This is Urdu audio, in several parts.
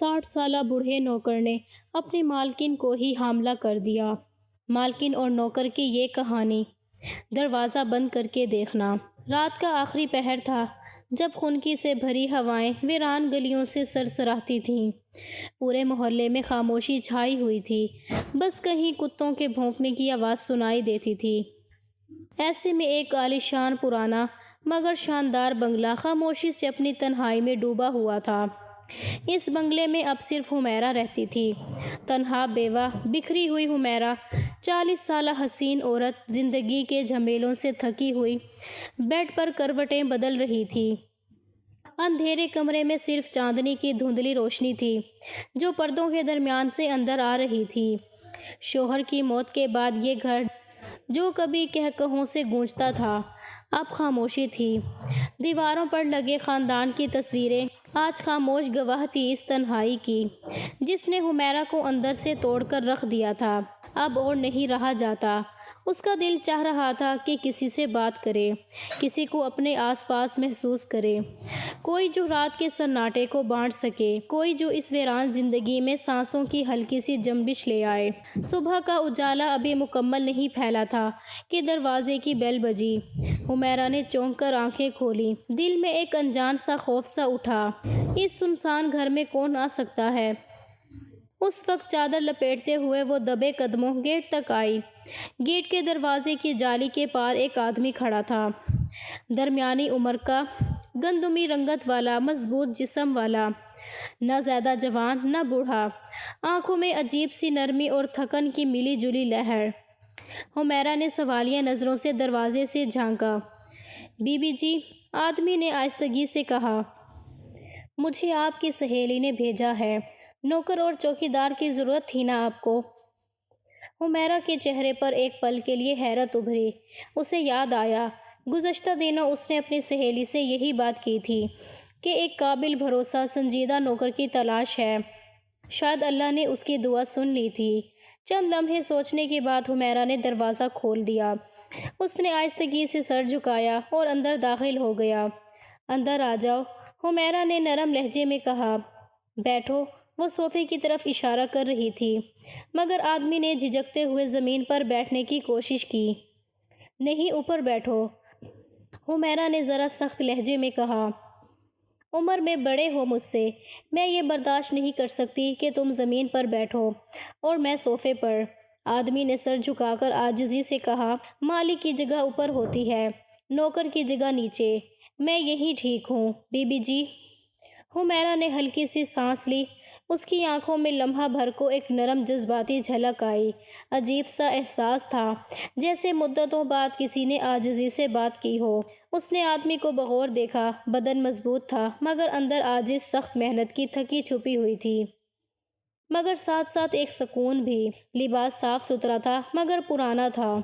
60 سالہ بوڑھے نوکر نے اپنی مالکن کو ہی حاملہ کر دیا۔ مالکن اور نوکر کی یہ کہانی۔ دروازہ بند کر کے دیکھنا۔ رات کا آخری پہر تھا جب خنکی سے بھری ہوائیں ویران گلیوں سے سرسراتی تھیں۔ پورے محلے میں خاموشی چھائی ہوئی تھی، بس کہیں کتوں کے بھونکنے کی آواز سنائی دیتی تھی۔ ایسے میں ایک عالیشان پرانا مگر شاندار بنگلہ خاموشی سے اپنی تنہائی میں ڈوبا ہوا تھا۔ اس بنگلے میں اب صرف حمیرہ رہتی تھی، تنہا بیوہ، بکھری ہوئی حمیرہ، 40 سالہ حسین عورت، زندگی کے جھمیلوں سے تھکی ہوئی، بیڈ پر کروٹیں بدل رہی تھی۔ اندھیرے کمرے میں صرف چاندنی کی دھندلی روشنی تھی جو پردوں کے درمیان سے اندر آ رہی تھی۔ شوہر کی موت کے بعد یہ گھر جو کبھی قہقہوں سے گونجتا تھا، اب خاموشی تھی۔ دیواروں پر لگے خاندان کی تصویریں آج خاموش گواہ تھی اس تنہائی کی جس نے حمیرہ کو اندر سے توڑ کر رکھ دیا تھا۔ اب اور نہیں رہا جاتا۔ اس کا دل چاہ رہا تھا کہ کسی سے بات کرے، کسی کو اپنے آس پاس محسوس کرے، کوئی جو رات کے سناٹے کو بانٹ سکے، کوئی جو اس ویران زندگی میں سانسوں کی ہلکی سی جنبش لے آئے۔ صبح کا اجالا ابھی مکمل نہیں پھیلا تھا کہ دروازے کی بیل بجی۔ حمیرہ نے چونک کر آنکھیں کھولیں۔ دل میں ایک انجان سا خوف سا اٹھا۔ اس سنسان گھر میں کون آ سکتا ہے؟ اس وقت چادر لپیٹتے ہوئے وہ دبے قدموں گیٹ تک آئی۔ گیٹ کے دروازے کی جالی کے پار ایک آدمی کھڑا تھا، درمیانی عمر کا، گندمی رنگت والا، مضبوط جسم والا، نہ زیادہ جوان نہ بوڑھا، آنکھوں میں عجیب سی نرمی اور تھکن کی ملی جلی لہر۔ حمیرہ نے سوالیہ نظروں سے دروازے سے جھانکا۔ بی بی جی، آدمی نے آہستگی سے کہا، مجھے آپ کی سہیلی نے بھیجا ہے۔ نوکر اور چوکیدار کی ضرورت تھی نا آپ کو؟ حمیرہ کے چہرے پر ایک پل کے لیے حیرت ابھری۔ اسے یاد آیا، گزشتہ دنوں اس نے اپنی سہیلی سے یہی بات کی تھی کہ ایک قابل بھروسہ سنجیدہ نوکر کی تلاش ہے۔ شاید اللہ نے اس کی دعا سن لی تھی۔ چند لمحے سوچنے کے بعد حمیرہ نے دروازہ کھول دیا۔ اس نے آہستگی سے سر جھکایا اور اندر داخل ہو گیا۔ اندر آ جاؤ، حمیرہ نے نرم لہجے میں کہا۔ بیٹھو۔ وہ صوفے کی طرف اشارہ کر رہی تھی، مگر آدمی نے جھجکتے ہوئے زمین پر بیٹھنے کی کوشش کی۔ نہیں، اوپر بیٹھو، حمیرہ نے ذرا سخت لہجے میں کہا۔ عمر میں بڑے ہو مجھ سے، میں یہ برداشت نہیں کر سکتی کہ تم زمین پر بیٹھو اور میں صوفے پر۔ آدمی نے سر جھکا کر عاجزی سے کہا، مالک کی جگہ اوپر ہوتی ہے، نوکر کی جگہ نیچے، میں یہیں ٹھیک ہوں، بی بی جی۔ حمیرہ نے ہلکی سی سانس لی۔ اس کی آنکھوں میں لمحہ بھر کو ایک نرم جذباتی جھلک آئی۔ عجیب سا احساس تھا، جیسے مدتوں بعد کسی نے عاجزی سے بات کی ہو۔ اس نے آدمی کو بغور دیکھا۔ بدن مضبوط تھا، مگر اندر عاجز سخت محنت کی تھکی چھپی ہوئی تھی، مگر ساتھ ساتھ ایک سکون بھی۔ لباس صاف ستھرا تھا مگر پرانا تھا۔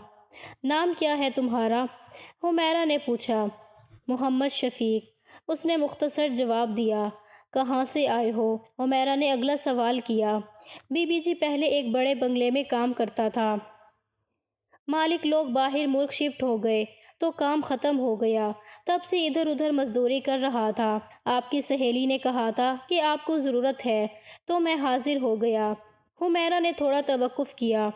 نام کیا ہے تمہارا؟ حمیرہ نے پوچھا۔ محمد شفیق، اس نے مختصر جواب دیا۔ کہاں سے آئے ہو؟ حمیرہ نے اگلا سوال کیا۔ بی بی جی پہلے ایک بڑے بنگلے میں کام کرتا تھا، مالک لوگ باہر ملک شفٹ ہو گئے تو کام ختم ہو گیا، تب سے ادھر ادھر مزدوری کر رہا تھا۔ آپ کی سہیلی نے کہا تھا کہ آپ کو ضرورت ہے تو میں حاضر ہو گیا۔ حمیرہ نے تھوڑا توقف کیا۔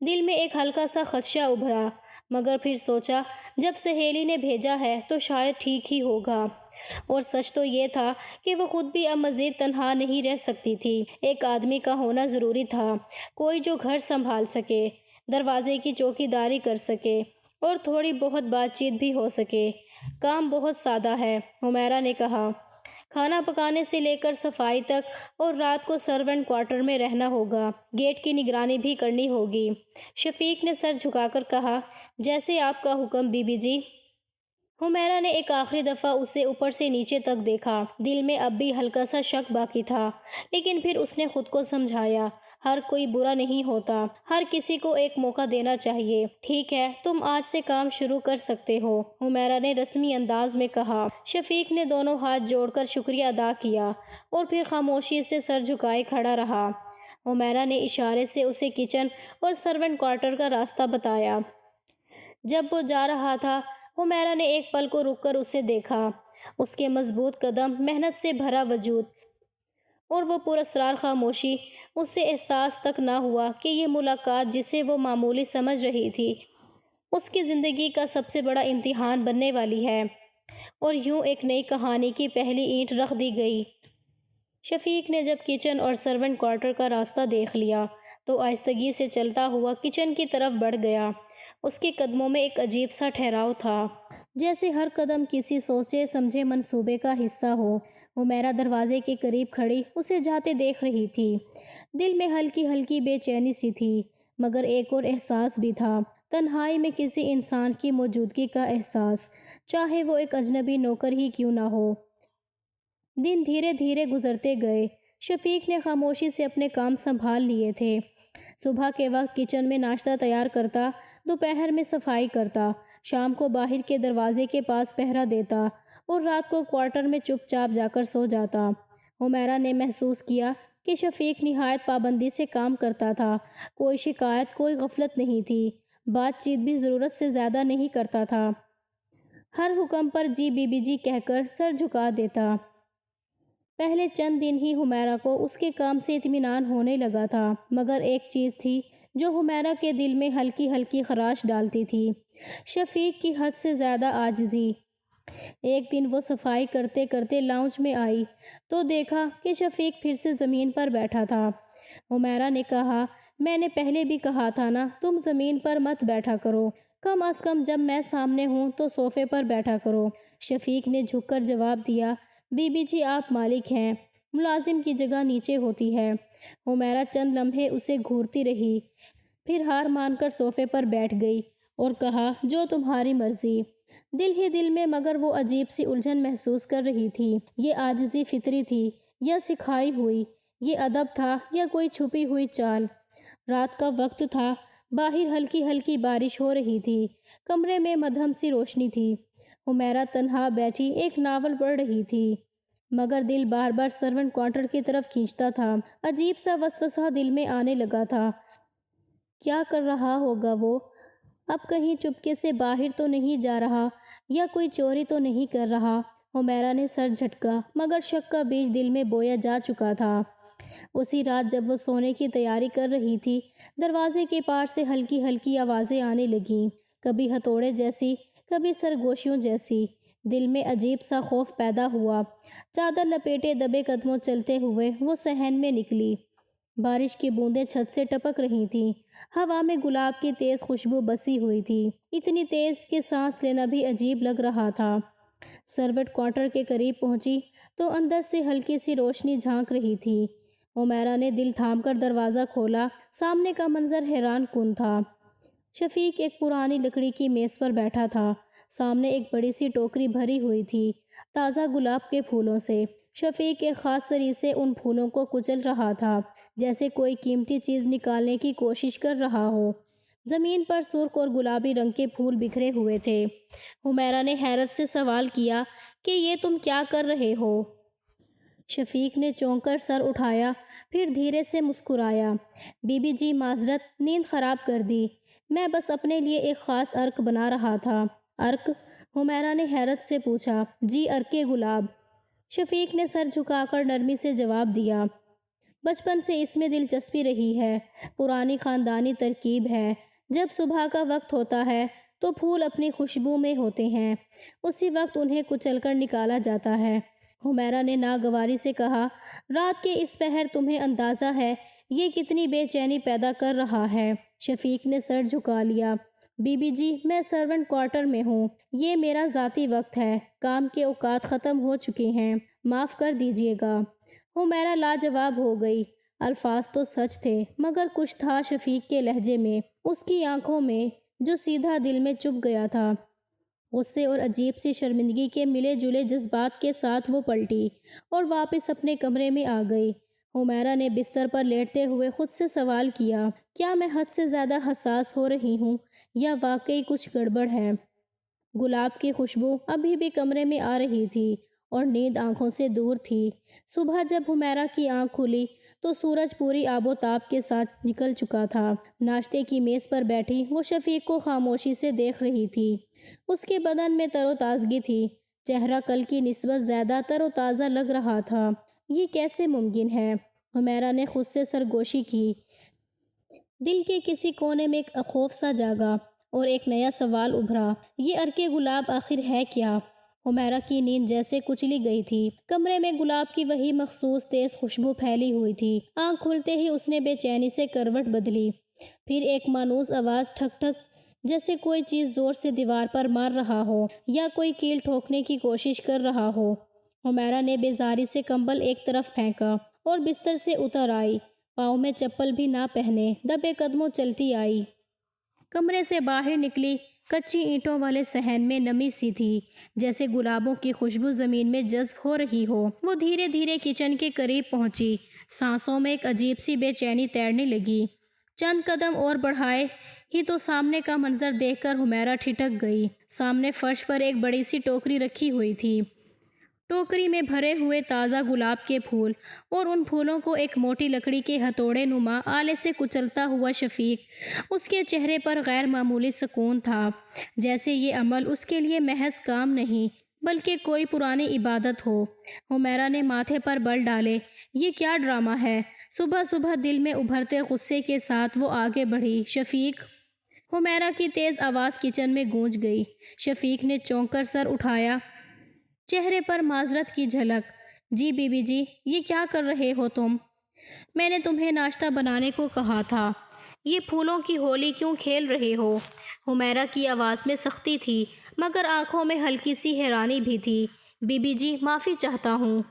دل میں ایک ہلکا سا خدشہ ابھرا، مگر پھر سوچا جب سہیلی نے بھیجا ہے تو شاید ٹھیک ہی ہوگا۔ اور سچ تو یہ تھا کہ وہ خود بھی اب مزید تنہا نہیں رہ سکتی تھی۔ ایک آدمی کا ہونا ضروری تھا، کوئی جو گھر سنبھال سکے، دروازے کی چوکیداری کر سکے اور تھوڑی بہت بات چیت بھی ہو سکے۔ کام بہت سادہ ہے، حمیرہ نے کہا۔ کھانا پکانے سے لے کر صفائی تک، اور رات کو سرونٹ کوارٹر میں رہنا ہوگا، گیٹ کی نگرانی بھی کرنی ہوگی۔ شفیق نے سر جھکا کر کہا، جیسے آپ کا حکم بی بی جی۔ حمیرہ نے ایک آخری دفعہ اسے اوپر سے نیچے تک دیکھا۔ دل میں اب بھی ہلکا سا شک باقی تھا، لیکن پھر اس نے خود کو سمجھایا، ہر کوئی برا نہیں ہوتا، ہر کسی کو ایک موقع دینا چاہیے۔ ٹھیک ہے، تم آج سے کام شروع کر سکتے ہو، حمیرہ نے رسمی انداز میں کہا۔ شفیق نے دونوں ہاتھ جوڑ کر شکریہ ادا کیا اور پھر خاموشی سے سر جھکائے کھڑا رہا۔ حمیرہ نے اشارے سے اسے کچن اور سرونٹ کوارٹر کا راستہ بتایا۔ جب وہ جا رہا تھا، حمیرہ نے ایک پل کو رک کر اسے دیکھا۔ اس کے مضبوط قدم، محنت سے بھرا وجود اور وہ پراسرار خاموشی اس سے احساس تک نہ ہوا کہ یہ ملاقات جسے وہ معمولی سمجھ رہی تھی اس کی زندگی کا سب سے بڑا امتحان بننے والی ہے۔ اور یوں ایک نئی کہانی کی پہلی اینٹ رکھ دی گئی۔ شفیق نے جب کچن اور سرونٹ کوارٹر کا راستہ دیکھ لیا تو آہستگی سے چلتا ہوا کچن کی طرف بڑھ گیا۔ اس کے قدموں میں ایک عجیب سا ٹھہراؤ تھا، جیسے ہر قدم کسی سوچے سمجھے منصوبے کا حصہ ہو۔ حمیرہ دروازے کے قریب کھڑی اسے جاتے دیکھ رہی تھی۔ دل میں ہلکی ہلکی بے چینی سی تھی، مگر ایک اور احساس بھی تھا، تنہائی میں کسی انسان کی موجودگی کا احساس، چاہے وہ ایک اجنبی نوکر ہی کیوں نہ ہو۔ دن دھیرے دھیرے گزرتے گئے۔ شفیق نے خاموشی سے اپنے کام سنبھال لیے تھے۔ صبح کے وقت کچن میں ناشتہ تیار کرتا، دوپہر میں صفائی کرتا، شام کو باہر کے دروازے کے پاس پہرا دیتا اور رات کو کوارٹر میں چپ چاپ جا کر سو جاتا۔ حمیرہ نے محسوس کیا کہ شفیق نہایت پابندی سے کام کرتا تھا، کوئی شکایت، کوئی غفلت نہیں تھی، بات چیت بھی ضرورت سے زیادہ نہیں کرتا تھا، ہر حکم پر جی بی بی جی کہہ کر سر جھکا دیتا۔ پہلے چند دن ہی حمیرہ کو اس کے کام سے اطمینان ہونے لگا تھا، مگر ایک چیز تھی جو حمیرہ کے دل میں ہلکی ہلکی خراش ڈالتی تھی، شفیق کی حد سے زیادہ عاجزی۔ ایک دن وہ صفائی کرتے کرتے لاؤنج میں آئی تو دیکھا کہ شفیق پھر سے زمین پر بیٹھا تھا۔ حمیرہ نے کہا، میں نے پہلے بھی کہا تھا نا، تم زمین پر مت بیٹھا کرو، کم از کم جب میں سامنے ہوں تو صوفے پر بیٹھا کرو۔ شفیق نے جھک کر جواب دیا، بی بی جی آپ مالک ہیں، ملازم کی جگہ نیچے ہوتی ہے۔ حمیرہ چند لمحے اسے گھورتی رہی، پھر ہار مان کر صوفے پر بیٹھ گئی اور کہا، جو تمہاری مرضی۔ دل ہی دل میں مگر وہ عجیب سی الجھن محسوس کر رہی تھی، یہ عاجزی فطری تھی یا سکھائی ہوئی، یہ ادب تھا یا کوئی چھپی ہوئی چال۔ رات کا وقت تھا، باہر ہلکی ہلکی بارش ہو رہی تھی، کمرے میں مدھم سی روشنی تھی۔ حمیرہ تنہا بیٹھی ایک ناول پڑھ رہی تھی، مگر دل بار بار سرونٹ کوارٹر کی طرف کھینچتا تھا۔ عجیب سا وسوسہ دل میں آنے لگا تھا، کیا کر رہا ہوگا وہ؟ اب کہیں چپکے سے باہر تو نہیں جا رہا یا کوئی چوری تو نہیں کر رہا؟ حمیرہ نے سر جھٹکا، مگر شک کا بیج دل میں بویا جا چکا تھا۔ اسی رات جب وہ سونے کی تیاری کر رہی تھی، دروازے کے پار سے ہلکی ہلکی آوازیں آنے لگیں، کبھی ہتھوڑے جیسی، کبھی سرگوشیوں جیسی۔ دل میں عجیب سا خوف پیدا ہوا۔ چادر لپیٹے دبے قدموں چلتے ہوئے وہ صحن میں نکلی۔ بارش کی بوندیں چھت سے ٹپک رہی تھیں، ہوا میں گلاب کی تیز خوشبو بسی ہوئی تھی، اتنی تیز کہ سانس لینا بھی عجیب لگ رہا تھا۔ سرونٹ کوارٹر کے قریب پہنچی تو اندر سے ہلکی سی روشنی جھانک رہی تھی۔ حمیرہ نے دل تھام کر دروازہ کھولا، سامنے کا منظر حیران کن تھا۔ شفیق ایک پرانی لکڑی کی میز پر بیٹھا تھا، سامنے ایک بڑی سی ٹوکری بھری ہوئی تھی تازہ گلاب کے پھولوں سے۔ شفیق ایک خاص طریقے سے ان پھولوں کو کچل رہا تھا، جیسے کوئی قیمتی چیز نکالنے کی کوشش کر رہا ہو۔ زمین پر سرخ اور گلابی رنگ کے پھول بکھرے ہوئے تھے۔ حمیرہ نے حیرت سے سوال کیا کہ یہ تم کیا کر رہے ہو؟ شفیق نے چونک کر سر اٹھایا، پھر دھیرے سے مسکرایا، بی بی جی معذرت، نیند خراب کر دی، میں بس اپنے لیے ایک خاص عرق بنا رہا تھا۔ عرق؟ حمیرہ نے حیرت سے پوچھا۔ جی، عرق گلاب۔ شفیق نے سر جھکا کر نرمی سے جواب دیا، بچپن سے اس میں دلچسپی رہی ہے، پرانی خاندانی ترکیب ہے، جب صبح کا وقت ہوتا ہے تو پھول اپنی خوشبو میں ہوتے ہیں، اسی وقت انہیں کچل کر نکالا جاتا ہے۔ حمیرہ نے ناگواری سے کہا، رات کے اس پہر تمہیں اندازہ ہے یہ کتنی بے چینی پیدا کر رہا ہے؟ شفیق نے سر جھکا لیا، بی بی جی میں سرونٹ کوارٹر میں ہوں، یہ میرا ذاتی وقت ہے، کام کے اوقات ختم ہو چکے ہیں، معاف کر دیجیے گا۔ حمیرہ لاجواب ہو گئی، الفاظ تو سچ تھے، مگر کچھ تھا شفیق کے لہجے میں، اس کی آنکھوں میں، جو سیدھا دل میں چبھ گیا تھا۔ غصے اور عجیب سی شرمندگی کے ملے جلے جذبات کے ساتھ وہ پلٹی اور واپس اپنے کمرے میں آ گئی۔ حمیرہ نے بستر پر لیٹتے ہوئے خود سے سوال کیا، کیا میں حد سے زیادہ حساس ہو رہی ہوں یا واقعی کچھ گڑبڑ ہے؟ گلاب کی خوشبو ابھی بھی کمرے میں آ رہی تھی اور نیند آنکھوں سے دور تھی۔ صبح جب حمیرہ کی آنکھ کھلی تو سورج پوری آب و تاب کے ساتھ نکل چکا تھا۔ ناشتے کی میز پر بیٹھی وہ شفیق کو خاموشی سے دیکھ رہی تھی۔ اس کے بدن میں تر و تازگی تھی، چہرہ کل کی نسبت زیادہ تر و تازہ لگ رہا تھا۔ یہ کیسے ممکن ہے؟ حمیرہ نے خود سے سرگوشی کی۔ دل کے کسی کونے میں ایک خوف سا جاگا اور ایک نیا سوال ابھرا، یہ عرق گلاب آخر ہے کیا؟ حمیرہ کی نیند جیسے کچلی گئی تھی۔ کمرے میں گلاب کی وہی مخصوص تیز خوشبو پھیلی ہوئی تھی۔ آنکھ کھلتے ہی اس نے بے چینی سے کروٹ بدلی۔ پھر ایک مانوس آواز، ٹھک ٹھک، جیسے کوئی چیز زور سے دیوار پر مار رہا ہو یا کوئی کیل ٹھوکنے کی کوشش کر رہا ہو۔ حمیرہ نے بیزاری سے کمبل ایک طرف پھینکا اور بستر سے اتر آئی، پاؤں میں چپل بھی نہ پہنے دبے قدموں چلتی آئی۔ کمرے سے باہر نکلی، کچی اینٹوں والے صحن میں نمی سی تھی، جیسے گلابوں کی خوشبو زمین میں جذب ہو رہی ہو۔ وہ دھیرے دھیرے کچن کے قریب پہنچی، سانسوں میں ایک عجیب سی بے چینی تیرنے لگی۔ چند قدم اور بڑھائے ہی تو سامنے کا منظر دیکھ کر حمیرہ ٹھٹک گئی۔ سامنے فرش پر ایک بڑی سی ٹوکری رکھی ہوئی تھی۔ ٹوکری میں بھرے ہوئے تازہ گلاب کے پھول، اور ان پھولوں کو ایک موٹی لکڑی کے ہتھوڑے نما آلے سے کچلتا ہوا شفیق۔ اس کے چہرے پر غیر معمولی سکون تھا، جیسے یہ عمل اس کے لیے محض کام نہیں بلکہ کوئی پرانی عبادت ہو۔ حمیرہ نے ماتھے پر بل ڈالے۔ یہ کیا ڈرامہ ہے؟ صبح صبح دل میں ابھرتے غصے کے ساتھ وہ آگے بڑھی۔ شفیق! حمیرہ کی تیز آواز کچن میں گونج گئی۔ شفیق نے چونک کر سر اٹھایا، چہرے پر معذرت کی جھلک۔ جی بی بی جی، یہ کیا کر رہے ہو تم؟ میں نے تمہیں ناشتہ بنانے کو کہا تھا، یہ پھولوں کی ہولی کیوں کھیل رہے ہو؟ حمیرہ کی آواز میں سختی تھی، مگر آنکھوں میں ہلکی سی حیرانی بھی تھی۔ بی بی جی، معافی چاہتا ہوں،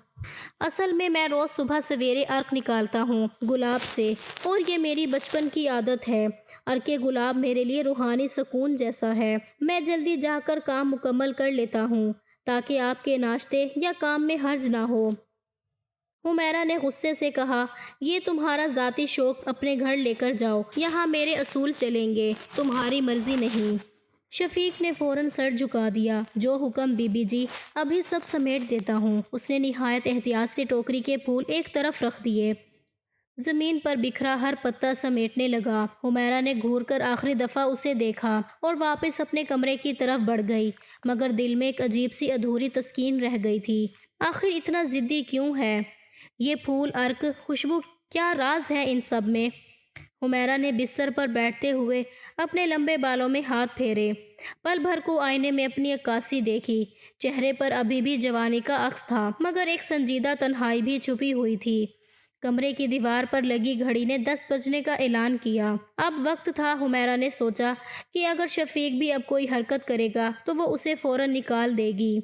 اصل میں روز صبح سویرے عرق نکالتا ہوں گلاب سے، اور یہ میری بچپن کی عادت ہے۔ عرق گلاب میرے لیے روحانی سکون جیسا ہے۔ میں جلدی جا کر کام مکمل کر لیتا ہوں تاکہ آپ کے ناشتے یا کام میں حرج نہ ہو۔ حمیرہ نے غصے سے کہا، یہ تمہارا ذاتی شوق اپنے گھر لے کر جاؤ، یہاں میرے اصول چلیں گے، تمہاری مرضی نہیں۔ شفیق نے فوراً سر جھکا دیا۔ جو حکم بی بی جی، ابھی سب سمیٹ دیتا ہوں۔ اس نے نہایت احتیاط سے ٹوکری کے پھول ایک طرف رکھ دیے، زمین پر بکھرا ہر پتا سمیٹنے لگا۔ حمیرہ نے گھور کر آخری دفعہ اسے دیکھا اور واپس اپنے کمرے کی طرف بڑھ گئی، مگر دل میں ایک عجیب سی ادھوری تسکین رہ گئی تھی۔ آخر اتنا ضدی کیوں ہے؟ یہ پھول، عرق، خوشبو، کیا راز ہے ان سب میں؟ حمیرہ نے بستر پر بیٹھتے ہوئے اپنے لمبے بالوں میں ہاتھ پھیرے، پل بھر کو آئینے میں اپنی عکاسی دیکھی۔ چہرے پر ابھی بھی جوانی کا عکس تھا، مگر ایک سنجیدہ تنہائی بھی چھپی ہوئی تھی۔ کمرے کی دیوار پر لگی گھڑی نے 10 بجنے کا اعلان کیا۔ اب وقت تھا۔ حمیرہ نے سوچا کہ اگر شفیق بھی اب کوئی حرکت کرے گا تو وہ اسے فوراً نکال دے گی،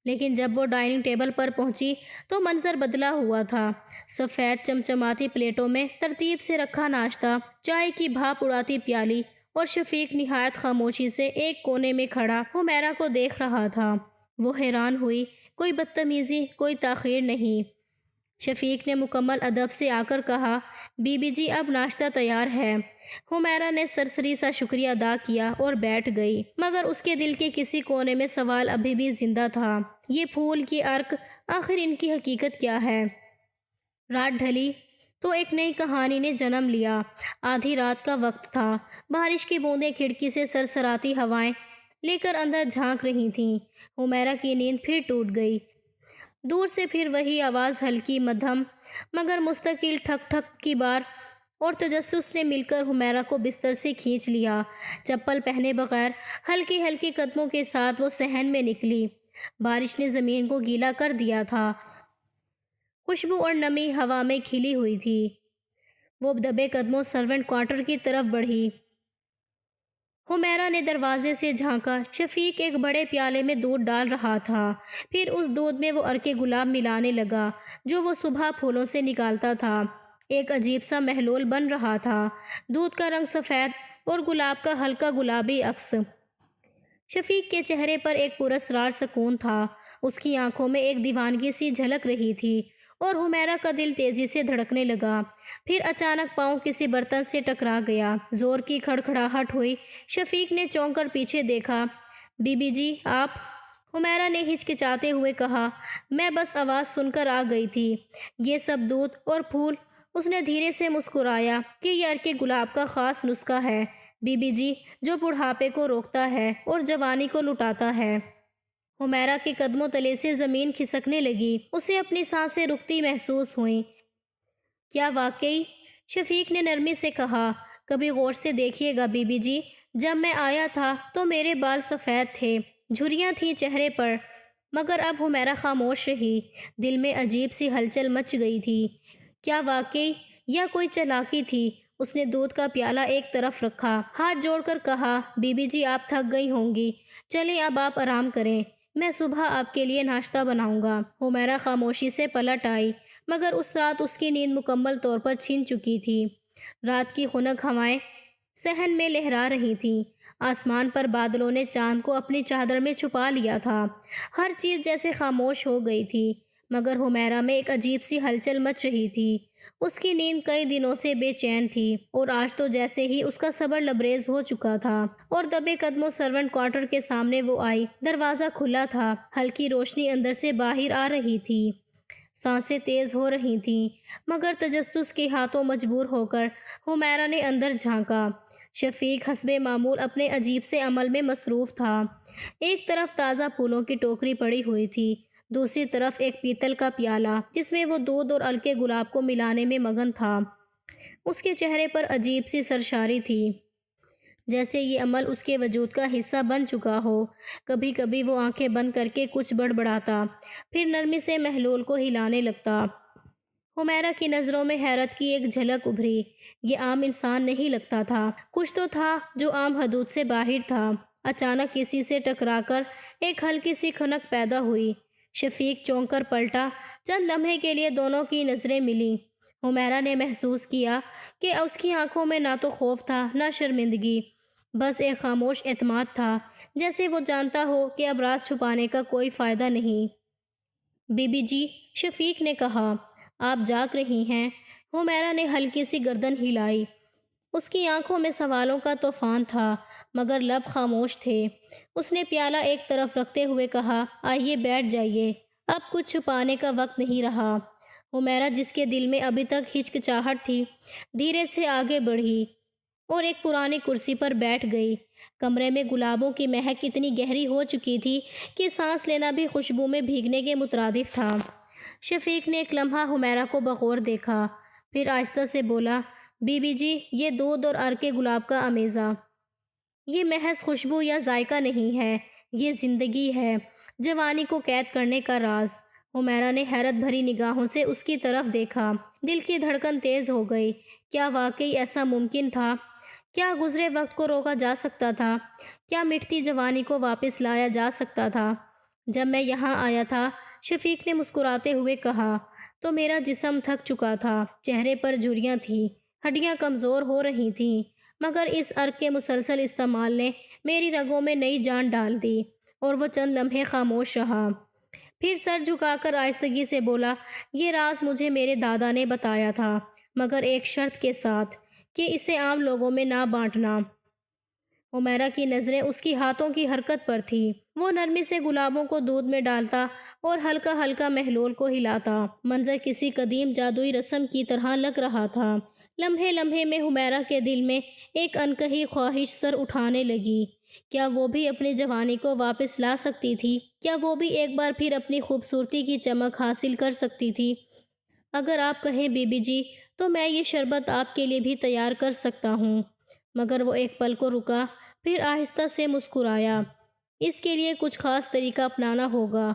لیکن جب وہ ڈائننگ ٹیبل پر پہنچی تو منظر بدلا ہوا تھا۔ سفید چمچماتی پلیٹوں میں ترتیب سے رکھا ناشتہ، چائے کی بھاپ اڑاتی پیالی، اور شفیق نہایت خاموشی سے ایک کونے میں کھڑا حمیرہ کو دیکھ رہا تھا۔ وہ حیران ہوئی، کوئی بدتمیزی، کوئی تاخیر نہیں۔ شفیق نے مکمل ادب سے آ کر کہا، بی بی جی، اب ناشتہ تیار ہے۔ حمیرہ نے سرسری سا شکریہ ادا کیا اور بیٹھ گئی، مگر اس کے دل کے کسی کونے میں سوال ابھی بھی زندہ تھا۔ یہ پھول، یہ عرق، آخر ان کی حقیقت کیا ہے؟ رات ڈھلی تو ایک نئی کہانی نے جنم لیا۔ آدھی رات کا وقت تھا۔ بارش کی بوندیں کھڑکی سے سرسراتی ہوائیں لے کر اندر جھانک رہی تھیں۔ حمیرہ کی نیند پھر ٹوٹ گئی۔ دور سے پھر وہی آواز، ہلکی، مدھم مگر مستقل، ٹھک ٹھک کی بار اور تجسس نے مل کر حمیرہ کو بستر سے کھینچ لیا۔ چپل پہنے بغیر ہلکی ہلکی قدموں کے ساتھ وہ صحن میں نکلی۔ بارش نے زمین کو گیلا کر دیا تھا، خوشبو اور نمی ہوا میں کھلی ہوئی تھی۔ وہ دبے قدموں سرونٹ کوارٹر کی طرف بڑھی۔ حمیرہ نے دروازے سے جھانکا۔ شفیق ایک بڑے پیالے میں دودھ ڈال رہا تھا، پھر اس دودھ میں وہ عرق گلاب ملانے لگا جو وہ صبح پھولوں سے نکالتا تھا۔ ایک عجیب سا محلول بن رہا تھا، دودھ کا رنگ سفید اور گلاب کا ہلکا گلابی عکس۔ شفیق کے چہرے پر ایک پراسرار سکون تھا، اس کی آنکھوں میں ایک دیوانگی سی جھلک رہی تھی، اور حمیرہ کا دل تیزی سے دھڑکنے لگا۔ پھر اچانک پاؤں کسی برتن سے ٹکرا گیا، زور کی کھڑکھڑاہٹ ہوئی۔ شفیق نے چونک کر پیچھے دیکھا۔ بی بی جی، آپ؟ حمیرہ نے ہچکچاتے ہوئے کہا، میں بس آواز سن کر آ گئی تھی۔ یہ سب دودھ اور پھول؟ اس نے دھیرے سے مسکرایا کہ یہ عرق گلاب کا خاص نسخہ ہے بی بی جی، جو بڑھاپے کو روکتا ہے اور جوانی کو لٹاتا ہے۔ حمیرہ کے قدموں تلے سے زمین کھسکنے لگی، اسے اپنی سانسیں رکتی محسوس ہوئیں۔ کیا واقعی؟ شفیق نے نرمی سے کہا۔ کبھی غور سے دیکھیے گا بی بی جی، جب میں آیا تھا تو میرے بال سفید تھے، جھریاں تھیں چہرے پر، مگر اب حمیرہ خاموش رہی، دل میں عجیب سی ہلچل مچ گئی تھی۔ کیا واقعی یا کوئی چالاکی تھی؟ اس نے دودھ کا پیالہ ایک طرف رکھا، ہاتھ جوڑ کر کہا، بی بی جی آپ تھک گئی ہوں گی، چلیں اب آپ آرام کریں، میں صبح آپ کے لیے ناشتہ بناؤں گا۔ حمیرہ خاموشی سے پلٹ آئی، مگر اس رات اس کی نیند مکمل طور پر چھن چکی تھی۔ رات کی خنک ہوائیں صحن میں لہرا رہی تھیں، آسمان پر بادلوں نے چاند کو اپنی چادر میں چھپا لیا تھا، ہر چیز جیسے خاموش ہو گئی تھی، مگر حمیرہ میں ایک عجیب سی ہلچل مچ رہی تھی۔ اس کی نیند کئی دنوں سے بے چین تھی، اور آج تو جیسے ہی اس کا صبر لبریز ہو چکا تھا، اور دبے قدموں سرونٹ کوارٹر کے سامنے وہ آئی۔ دروازہ کھلا تھا، ہلکی روشنی اندر سے باہر آ رہی تھی، سانسیں تیز ہو رہی تھیں، مگر تجسس کے ہاتھوں مجبور ہو کر حمیرہ نے اندر جھانکا۔ شفیق حسب معمول اپنے عجیب سے عمل میں مصروف تھا۔ ایک طرف تازہ پھولوں کی ٹوکری پڑی ہوئی تھی، دوسری طرف ایک پیتل کا پیالہ جس میں وہ دودھ اور ہلکے گلاب کو ملانے میں مگن تھا۔ اس کے چہرے پر عجیب سی سرشاری تھی، جیسے یہ عمل اس کے وجود کا حصہ بن چکا ہو۔ کبھی کبھی وہ آنکھیں بند کر کے کچھ بڑبڑاتا، پھر نرمی سے محلول کو ہلانے لگتا۔ حمیرہ کی نظروں میں حیرت کی ایک جھلک ابھری، یہ عام انسان نہیں لگتا تھا، کچھ تو تھا جو عام حدود سے باہر تھا۔ اچانک کسی سے ٹکرا کر ایک ہلکی سی کھنک پیدا ہوئی، شفیق چونک کر پلٹا، چند لمحے کے لیے دونوں کی نظریں ملیں۔ حمیرہ نے محسوس کیا کہ اس کی آنکھوں میں نہ تو خوف تھا نہ شرمندگی، بس ایک خاموش اعتماد تھا، جیسے وہ جانتا ہو کہ اب راز چھپانے کا کوئی فائدہ نہیں۔ بی بی جی، شفیق نے کہا، آپ جاگ رہی ہیں؟ حمیرہ نے ہلکی سی گردن ہلائی، اس کی آنکھوں میں سوالوں کا طوفان تھا، مگر لب خاموش تھے۔ اس نے پیالہ ایک طرف رکھتے ہوئے کہا، آئیے بیٹھ جائیے، اب کچھ چھپانے کا وقت نہیں رہا۔ حمیرہ، جس کے دل میں ابھی تک ہچکچاہٹ تھی، دھیرے سے آگے بڑھی اور ایک پرانی کرسی پر بیٹھ گئی۔ کمرے میں گلابوں کی مہک اتنی گہری ہو چکی تھی کہ سانس لینا بھی خوشبو میں بھیگنے کے مترادف تھا۔ شفیق نے ایک لمحہ حمیرہ کو بغور دیکھا، پھر آہستہ سے بولا، بی بی جی، یہ دودھ اور عرق گلاب کا امیزہ، یہ محض خوشبو یا ذائقہ نہیں ہے، یہ زندگی ہے، جوانی کو قید کرنے کا راز۔ حمیرہ نے حیرت بھری نگاہوں سے اس کی طرف دیکھا، دل کی دھڑکن تیز ہو گئی۔ کیا واقعی ایسا ممکن تھا؟ کیا گزرے وقت کو روکا جا سکتا تھا؟ کیا مٹتی جوانی کو واپس لایا جا سکتا تھا؟ جب میں یہاں آیا تھا، شفیق نے مسکراتے ہوئے کہا، تو میرا جسم تھک چکا تھا، چہرے پر جھریاں تھیں، ہڈیاں کمزور ہو رہی تھیں، مگر اس عرق کے مسلسل استعمال نے میری رگوں میں نئی جان ڈال دی۔ اور وہ چند لمحے خاموش رہا، پھر سر جھکا کر آہستگی سے بولا، یہ راز مجھے میرے دادا نے بتایا تھا، مگر ایک شرط کے ساتھ، کہ اسے عام لوگوں میں نہ بانٹنا۔ حمیرہ کی نظریں اس کی ہاتھوں کی حرکت پر تھیں، وہ نرمی سے گلابوں کو دودھ میں ڈالتا اور ہلکا ہلکا محلول کو ہلاتا، منظر کسی قدیم جادوئی رسم کی طرح لگ رہا تھا۔ لمحے لمحے میں حمیرہ کے دل میں ایک انکہی خواہش سر اٹھانے لگی، کیا وہ بھی اپنی جوانی کو واپس لا سکتی تھی؟ کیا وہ بھی ایک بار پھر اپنی خوبصورتی کی چمک حاصل کر سکتی تھی؟ اگر آپ کہیں بی بی جی، تو میں یہ شربت آپ کے لیے بھی تیار کر سکتا ہوں۔ مگر وہ ایک پل کو رکا، پھر آہستہ سے مسکرایا، اس کے لیے کچھ خاص طریقہ اپنانا ہوگا۔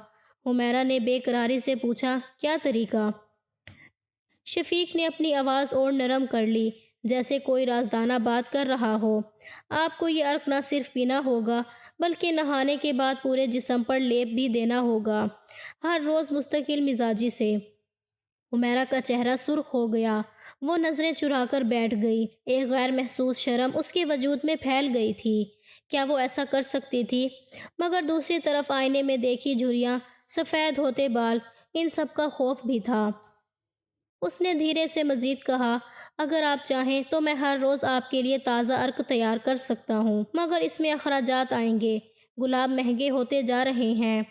حمیرہ نے بے قراری سے پوچھا، کیا طریقہ؟ شفیق نے اپنی آواز اور نرم کر لی، جیسے کوئی رازدانہ بات کر رہا ہو۔ آپ کو یہ عرق نہ صرف پینا ہوگا، بلکہ نہانے کے بعد پورے جسم پر لیپ بھی دینا ہوگا، ہر روز مستقل مزاجی سے۔ حمیرہ کا چہرہ سرخ ہو گیا، وہ نظریں چرا کر بیٹھ گئی، ایک غیر محسوس شرم اس کے وجود میں پھیل گئی تھی۔ کیا وہ ایسا کر سکتی تھی؟ مگر دوسری طرف آئینے میں دیکھی جھریاں، سفید ہوتے بال، ان سب کا خوف بھی تھا۔ اس نے دھیرے سے مزید کہا، اگر آپ چاہیں تو میں ہر روز آپ کے لیے تازہ عرق تیار کر سکتا ہوں، مگر اس میں اخراجات آئیں گے، گلاب مہنگے ہوتے جا رہے ہیں۔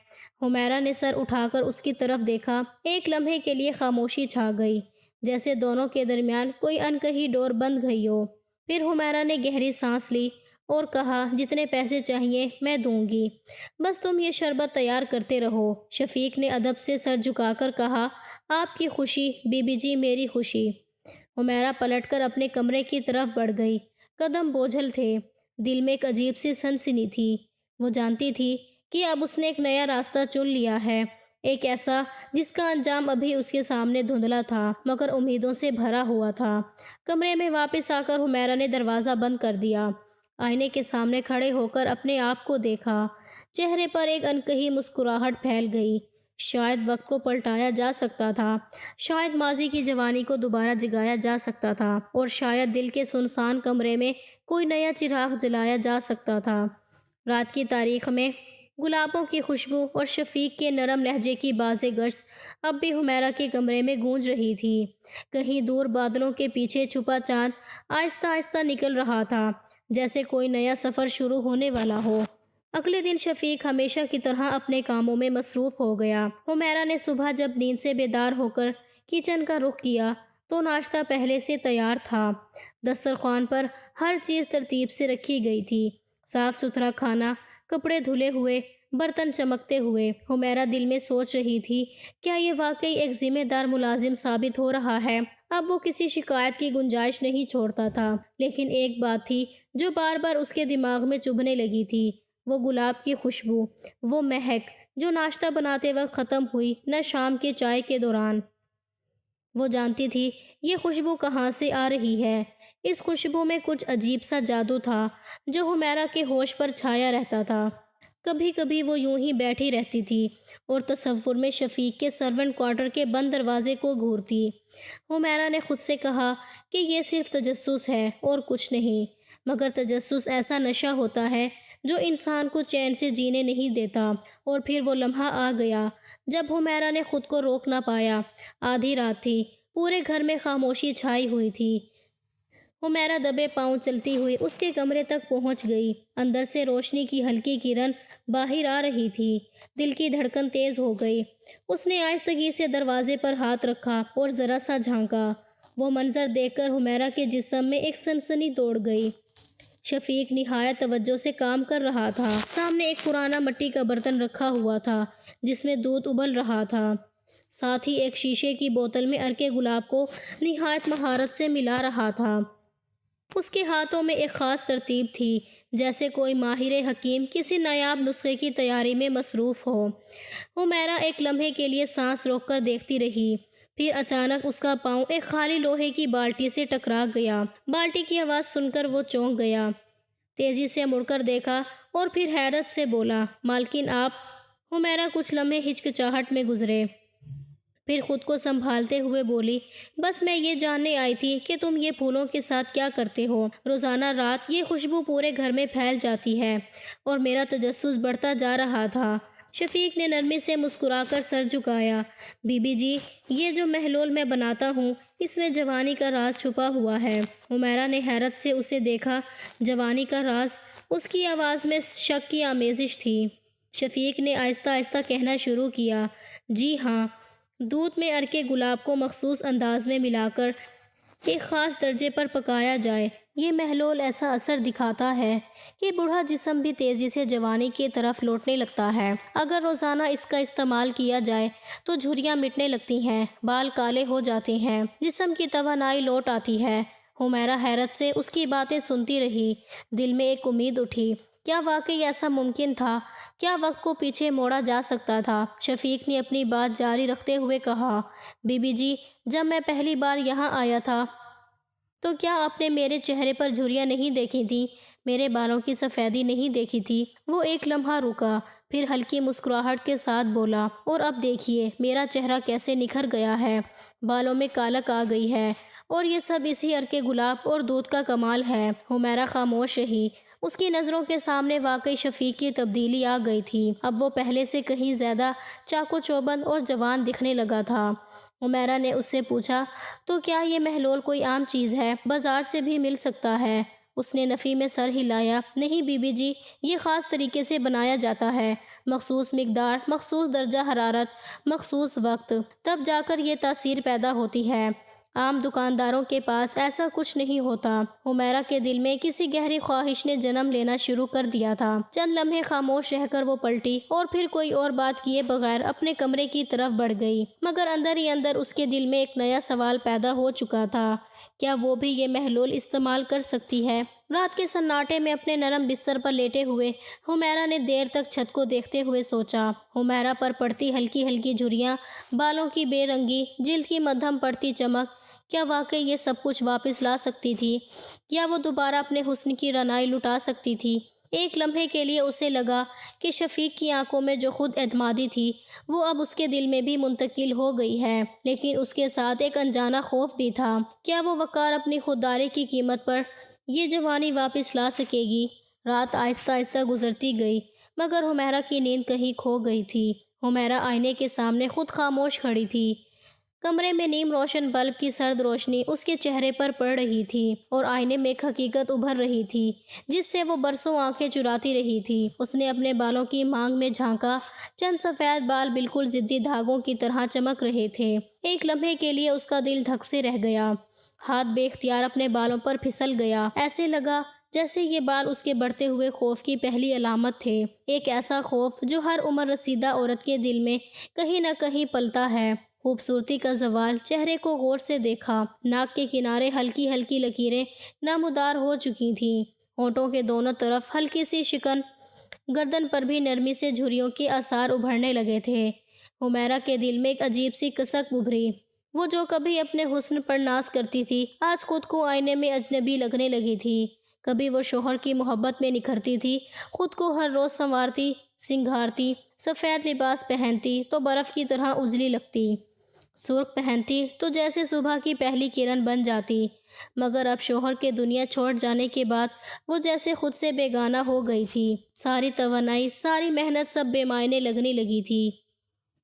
حمیرہ نے سر اٹھا کر اس کی طرف دیکھا، ایک لمحے کے لیے خاموشی چھا گئی، جیسے دونوں کے درمیان کوئی انکہی ڈور بندھ گئی ہو۔ پھر حمیرہ نے گہری سانس لی اور کہا جتنے پیسے چاہیے میں دوں گی، بس تم یہ شربت تیار کرتے رہو۔ شفیق نے ادب سے سر جھکا کر کہا آپ کی خوشی بی بی جی، میری خوشی۔ حمیرہ پلٹ کر اپنے کمرے کی طرف بڑھ گئی۔ قدم بوجھل تھے، دل میں ایک عجیب سی سنسنی تھی۔ وہ جانتی تھی کہ اب اس نے ایک نیا راستہ چن لیا ہے، ایک ایسا جس کا انجام ابھی اس کے سامنے دھندلا تھا مگر امیدوں سے بھرا ہوا تھا۔ کمرے میں واپس آ کر حمیرہ نے دروازہ بند کر دیا۔ آئینے کے سامنے کھڑے ہو کر اپنے آپ کو دیکھا۔ چہرے پر ایک انکہی مسکراہٹ پھیل گئی۔ شاید وقت کو پلٹایا جا سکتا تھا، شاید ماضی کی جوانی کو دوبارہ جگایا جا سکتا تھا، اور شاید دل کے سنسان کمرے میں کوئی نیا چراغ جلایا جا سکتا تھا۔ رات کی تاریخ میں گلابوں کی خوشبو اور شفیق کے نرم لہجے کی باز گشت اب بھی حمیرہ کے کمرے میں گونج رہی تھی۔ کہیں دور بادلوں کے پیچھے چھپا چاند آہستہ آہستہ نکل رہا تھا، جیسے کوئی نیا سفر شروع ہونے والا ہو۔ اگلے دن شفیق ہمیشہ کی طرح اپنے کاموں میں مصروف ہو گیا۔ حمیرہ نے صبح جب نیند سے بیدار ہو کر کچن کا رخ کیا تو ناشتہ پہلے سے تیار تھا۔ دسترخوان پر ہر چیز ترتیب سے رکھی گئی تھی، صاف ستھرا کھانا، کپڑے دھلے ہوئے، برتن چمکتے ہوئے۔ حمیرہ دل میں سوچ رہی تھی کیا یہ واقعی ایک ذمہ دار ملازم ثابت ہو رہا ہے؟ اب وہ کسی شکایت کی گنجائش نہیں چھوڑتا تھا، لیکن ایک بات تھی جو بار بار اس کے دماغ میں چبھنے لگی تھی، وہ گلاب کی خوشبو، وہ مہک جو ناشتہ بناتے وقت ختم ہوئی نہ شام کے چائے کے دوران۔ وہ جانتی تھی یہ خوشبو کہاں سے آ رہی ہے۔ اس خوشبو میں کچھ عجیب سا جادو تھا جو حمیرہ کے ہوش پر چھایا رہتا تھا۔ کبھی کبھی وہ یوں ہی بیٹھی رہتی تھی اور تصور میں شفیق کے سرونٹ کوارٹر کے بند دروازے کو گھورتی۔ حمیرہ نے خود سے کہا کہ یہ صرف تجسس ہے اور کچھ نہیں، مگر تجسس ایسا نشہ ہوتا ہے جو انسان کو چین سے جینے نہیں دیتا۔ اور پھر وہ لمحہ آ گیا جب حمیرہ نے خود کو روک نہ پایا۔ آدھی رات تھی، پورے گھر میں خاموشی چھائی ہوئی تھی۔ حمیرہ دبے پاؤں چلتی ہوئی اس کے کمرے تک پہنچ گئی۔ اندر سے روشنی کی ہلکی کرن باہر آ رہی تھی۔ دل کی دھڑکن تیز ہو گئی۔ اس نے آہستگی سے دروازے پر ہاتھ رکھا اور ذرا سا جھانکا۔ وہ منظر دیکھ کر حمیرہ کے جسم میں ایک سنسنی دوڑ گئی۔ شفیق نہایت توجہ سے کام کر رہا تھا۔ سامنے ایک پرانا مٹی کا برتن رکھا ہوا تھا جس میں دودھ ابل رہا تھا، ساتھ ہی ایک شیشے کی بوتل میں ارکے گلاب کو نہایت مہارت سے ملا رہا تھا۔ اس کے ہاتھوں میں ایک خاص ترتیب تھی، جیسے کوئی ماہر حکیم کسی نایاب نسخے کی تیاری میں مصروف ہو۔ حمیرہ ایک لمحے کے لیے سانس روک کر دیکھتی رہی، پھر اچانک اس کا پاؤں ایک خالی لوہے کی بالٹی سے ٹکرا گیا۔ بالٹی کی آواز سن کر وہ چونک گیا، تیزی سے مڑ کر دیکھا اور پھر حیرت سے بولا مالکن آپ؟ حمیرہ کچھ لمحے ہچکچاہٹ میں گزرے، پھر خود کو سنبھالتے ہوئے بولی بس میں یہ جاننے آئی تھی کہ تم یہ پھولوں کے ساتھ کیا کرتے ہو۔ روزانہ رات یہ خوشبو پورے گھر میں پھیل جاتی ہے اور میرا تجسس بڑھتا جا رہا تھا۔ شفیق نے نرمی سے مسکرا کر سر جھکایا۔ بی بی جی، یہ جو محلول میں بناتا ہوں اس میں جوانی کا راز چھپا ہوا ہے۔ حمیرہ نے حیرت سے اسے دیکھا۔ جوانی کا راز؟ اس کی آواز میں شک کی آمیزش تھی۔ شفیق نے آہستہ آہستہ کہنا شروع کیا، جی ہاں، دودھ میں ارکے گلاب کو مخصوص انداز میں ملا کر ایک خاص درجے پر پکایا جائے، یہ محلول ایسا اثر دکھاتا ہے کہ بوڑھا جسم بھی تیزی سے جوانی کی طرف لوٹنے لگتا ہے۔ اگر روزانہ اس کا استعمال کیا جائے تو جھریاں مٹنے لگتی ہیں، بال کالے ہو جاتے ہیں، جسم کی توانائی لوٹ آتی ہے۔ حمیرہ حیرت سے اس کی باتیں سنتی رہی۔ دل میں ایک امید اٹھی، کیا واقعی ایسا ممکن تھا؟ کیا وقت کو پیچھے موڑا جا سکتا تھا؟ شفیق نے اپنی بات جاری رکھتے ہوئے کہا، بی بی جی، جب میں پہلی بار یہاں آیا تھا تو کیا آپ نے میرے چہرے پر جھریاں نہیں دیکھی تھی، میرے بالوں کی سفیدی نہیں دیکھی تھی؟ وہ ایک لمحہ رکا، پھر ہلکی مسکراہٹ کے ساتھ بولا، اور اب دیکھیے میرا چہرہ کیسے نکھر گیا ہے، بالوں میں کالک آ گئی ہے، اور یہ سب اسی ارکے گلاب اور دودھ کا کمال ہے۔ حمیرہ خاموش رہی۔ اس کی نظروں کے سامنے واقعی شفیق کی تبدیلی آ گئی تھی۔ اب وہ پہلے سے کہیں زیادہ چاق و چوبند اور جوان دکھنے لگا تھا۔ حمیرہ نے اس سے پوچھا، تو کیا یہ محلول کوئی عام چیز ہے، بازار سے بھی مل سکتا ہے؟ اس نے نفی میں سر ہلایا، نہیں بی بی جی، یہ خاص طریقے سے بنایا جاتا ہے، مخصوص مقدار، مخصوص درجہ حرارت، مخصوص وقت، تب جا کر یہ تاثیر پیدا ہوتی ہے۔ عام دکانداروں کے پاس ایسا کچھ نہیں ہوتا۔ حمیرہ کے دل میں کسی گہری خواہش نے جنم لینا شروع کر دیا تھا۔ چند لمحے خاموش رہ کر وہ پلٹی اور پھر کوئی اور بات کیے بغیر اپنے کمرے کی طرف بڑھ گئی، مگر اندر ہی اندر اس کے دل میں ایک نیا سوال پیدا ہو چکا تھا، کیا وہ بھی یہ محلول استعمال کر سکتی ہے؟ رات کے سناٹے میں اپنے نرم بستر پر لیٹے ہوئے حمیرہ نے دیر تک چھت کو دیکھتے ہوئے سوچا۔ حمیرہ پر پڑتی ہلکی ہلکی جھریاں، بالوں کی بے رنگی، جلد کی مدھم پڑتی چمک، کیا واقعی یہ سب کچھ واپس لا سکتی تھی؟ کیا وہ دوبارہ اپنے حسن کی رعنائی لٹا سکتی تھی؟ ایک لمحے کے لیے اسے لگا کہ شفیق کی آنکھوں میں جو خود اعتمادی تھی وہ اب اس کے دل میں بھی منتقل ہو گئی ہے، لیکن اس کے ساتھ ایک انجانا خوف بھی تھا۔ کیا وہ وقار اپنی خودداری کی قیمت پر یہ جوانی واپس لا سکے گی؟ رات آہستہ آہستہ گزرتی گئی، مگر حمیرہ کی نیند کہیں کھو گئی تھی۔ حمیرہ آئینے کے سامنے خود خاموش کھڑی تھی۔ کمرے میں نیم روشن بلب کی سرد روشنی اس کے چہرے پر پڑ رہی تھی اور آئینے میں ایک حقیقت ابھر رہی تھی جس سے وہ برسوں آنکھیں چراتی رہی تھی۔ اس نے اپنے بالوں کی مانگ میں جھانکا، چند سفید بال بالکل ضدی دھاگوں کی طرح چمک رہے تھے۔ ایک لمحے کے لیے اس کا دل دھک سے رہ گیا، ہاتھ بے اختیار اپنے بالوں پر پھسل گیا۔ ایسے لگا جیسے یہ بال اس کے بڑھتے ہوئے خوف کی پہلی علامت تھے، ایک ایسا خوف جو ہر عمر رسیدہ عورت کے دل میں کہیں نہ کہیں پلتا ہے۔ خوبصورتی کا زوال، چہرے کو غور سے دیکھا، ناک کے کنارے ہلکی ہلکی لکیریں نمودار ہو چکی تھیں، ہونٹوں کے دونوں طرف ہلکی سی شکن، گردن پر بھی نرمی سے جھریوں کے آثار ابھرنے لگے تھے۔ حمیرہ کے دل میں ایک عجیب سی کسک ابھری۔ وہ جو کبھی اپنے حسن پر ناز کرتی تھی آج خود کو آئینے میں اجنبی لگنے لگی تھی۔ کبھی وہ شوہر کی محبت میں نکھرتی تھی، خود کو ہر روز سنوارتی، سنگھارتی، سفید لباس پہنتی تو برف کی طرح اجلی لگتی، سرخ پہنتی تو جیسے صبح کی پہلی کرن بن جاتی، مگر اب شوہر کے دنیا چھوڑ جانے کے بعد وہ جیسے خود سے بیگانہ ہو گئی تھی۔ ساری توانائی، ساری محنت سب بے معنی لگنے لگی تھی۔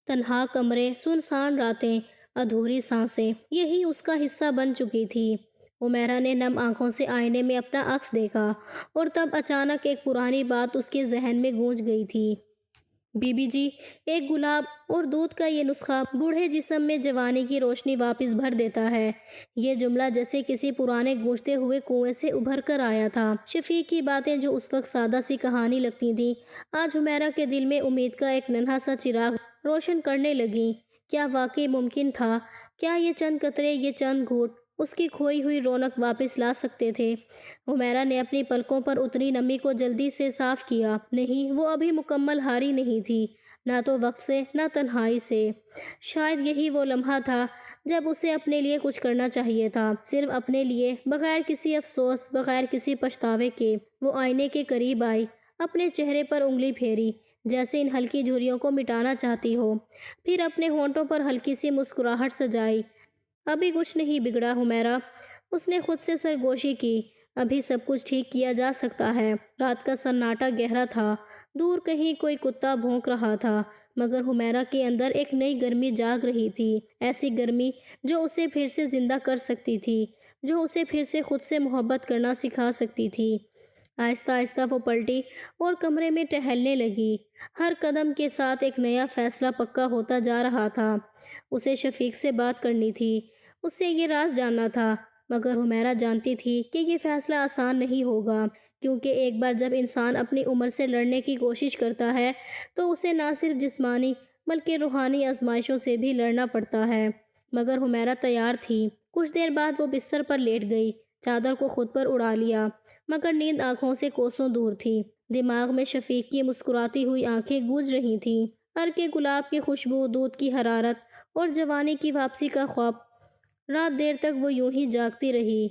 تنہا کمرے، سنسان راتیں، ادھوری سانسیں، یہی اس کا حصہ بن چکی تھی۔ حمیرہ نے نم آنکھوں سے آئینے میں اپنا عکس دیکھا اور تب اچانک ایک پرانی بات اس کے ذہن میں گونج گئی تھی۔ بی بی جی، ایک گلاب اور دودھ کا یہ نسخہ بوڑھے جسم میں جوانی کی روشنی واپس بھر دیتا ہے۔ یہ جملہ جیسے کسی پرانے گونجتے ہوئے کنویں سے ابھر کر آیا تھا۔ شفیق کی باتیں جو اس وقت سادہ سی کہانی لگتی تھیں، آج حمیرہ کے دل میں امید کا ایک ننھا سا چراغ روشن کرنے لگیں۔ کیا واقعی ممکن تھا؟ کیا یہ چند قطرے، یہ چند گھونٹ اس کی کھوئی ہوئی رونق واپس لا سکتے تھے؟ حمیرہ نے اپنی پلکوں پر اتری نمی کو جلدی سے صاف کیا۔ نہیں، وہ ابھی مکمل ہاری نہیں تھی، نہ تو وقت سے، نہ تنہائی سے۔ شاید یہی وہ لمحہ تھا جب اسے اپنے لیے کچھ کرنا چاہیے تھا، صرف اپنے لیے، بغیر کسی افسوس، بغیر کسی پچھتاوے کے۔ وہ آئینے کے قریب آئی، اپنے چہرے پر انگلی پھیری جیسے ان ہلکی جھریوں کو مٹانا چاہتی ہو، پھر اپنے ہونٹوں پر ہلکی سی مسکراہٹ سجائی۔ ابھی کچھ نہیں بگڑا حمیرہ، اس نے خود سے سرگوشی کی، ابھی سب کچھ ٹھیک کیا جا سکتا ہے۔ رات کا سناٹا گہرا تھا، دور کہیں کوئی کتا بھونک رہا تھا، مگر حمیرہ کے اندر ایک نئی گرمی جاگ رہی تھی، ایسی گرمی جو اسے پھر سے زندہ کر سکتی تھی، جو اسے پھر سے خود سے محبت کرنا سکھا سکتی تھی۔ آہستہ آہستہ وہ پلٹی اور کمرے میں ٹہلنے لگی، ہر قدم کے ساتھ ایک نیا فیصلہ پکا ہوتا جا رہا تھا۔ اسے شفیق سے بات کرنی تھی، اس سے یہ راز جاننا تھا، مگر حمیرہ جانتی تھی کہ یہ فیصلہ آسان نہیں ہوگا، کیونکہ ایک بار جب انسان اپنی عمر سے لڑنے کی کوشش کرتا ہے تو اسے نہ صرف جسمانی بلکہ روحانی آزمائشوں سے بھی لڑنا پڑتا ہے۔ مگر حمیرہ تیار تھی۔ کچھ دیر بعد وہ بستر پر لیٹ گئی، چادر کو خود پر اڑا لیا، مگر نیند آنکھوں سے کوسوں دور تھی۔ دماغ میں شفیق کی مسکراتی ہوئی آنکھیں گونج رہی تھیں، ہر کے گلاب کی خوشبو، دودھ کی حرارت اور جوانی کی واپسی کا خواب۔ رات دیر تک وہ یوں ہی جاگتی رہی،